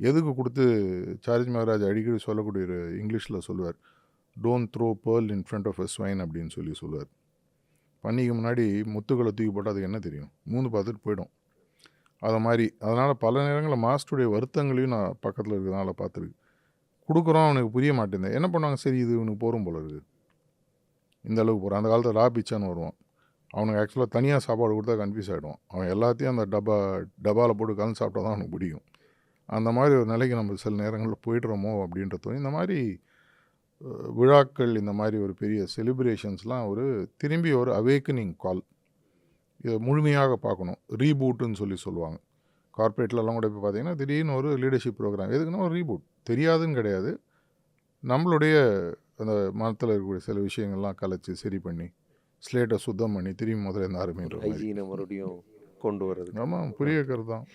S2: எதுக்கு கொடுத்து சார்ஜி மகராஜ் அடிக்கடி சொல்லக்கூடிய ஒரு இங்கிலீஷில் சொல்லுவார், don't throw pearl in front of a swine அப்படின்னு சொல்லுவார். பண்ணிக்கு முன்னாடி முத்துக்களை தூக்கி போட்டால் அதுக்கு என்ன தெரியும், மூந்து பார்த்துட்டு போயிடும். அதை மாதிரி அதனால் பல நேரங்களில் மாஸ்டருடைய வருத்தங்களையும் நான் பக்கத்தில் இருக்கிறதுனால பார்த்துருக்கு. கொடுக்குறோம், அவனுக்கு புரிய மாட்டேங்குது. என்ன பண்ணுவாங்க, சரி இது இவனுக்கு போகும் போல இருக்குது, இந்த அளவுக்கு போகிறான். அந்த காலத்தில் ரா பிச்சான்னு வருவான், அவனுக்கு ஆக்சுவலாக தனியாக சாப்பாடு கொடுத்தா கன்ஃபியூஸ் ஆகிடுவான். அவன் எல்லாத்தையும் அந்த டப்பாவில் போட்டு கலந்து சாப்பிட்டா தான் அவனுக்கு பிடிக்கும். அந்த மாதிரி ஒரு நிலைக்கு நம்ம சில நேரங்களில் போயிடுறோமோ அப்படின்ற தோணி இந்த மாதிரி விழாக்கள், இந்த மாதிரி ஒரு பெரிய செலிப்ரேஷன்ஸ்லாம் ஒரு திரும்பி ஒரு அவேக்கனிங் கால். இதை முழுமையாக பார்க்கணும். ரீபூட்டுன்னு சொல்லுவாங்க. கார்ப்பரேட்லலாம் கூட இப்போ பார்த்தீங்கன்னா திடீர்னு ஒரு லீடர்ஷிப் ப்ரோக்ராம் எதுக்குன்னா ஒரு ரீபூட். தெரியாதுன்னு கிடையாது. நம்மளுடைய அந்த மனத்தில் இருக்கக்கூடிய சில விஷயங்கள்லாம் கலைச்சி சரி பண்ணி ஸ்லேட்டை சுத்தம் பண்ணி திரும்பி முதல்ல இருந்து ஆரம்பின்ற மாதிரி.
S1: ஹைஜீனை மறுபடியும் கொண்டு வர்றது.
S2: ஆமாம், புரிய கருத்து தான்.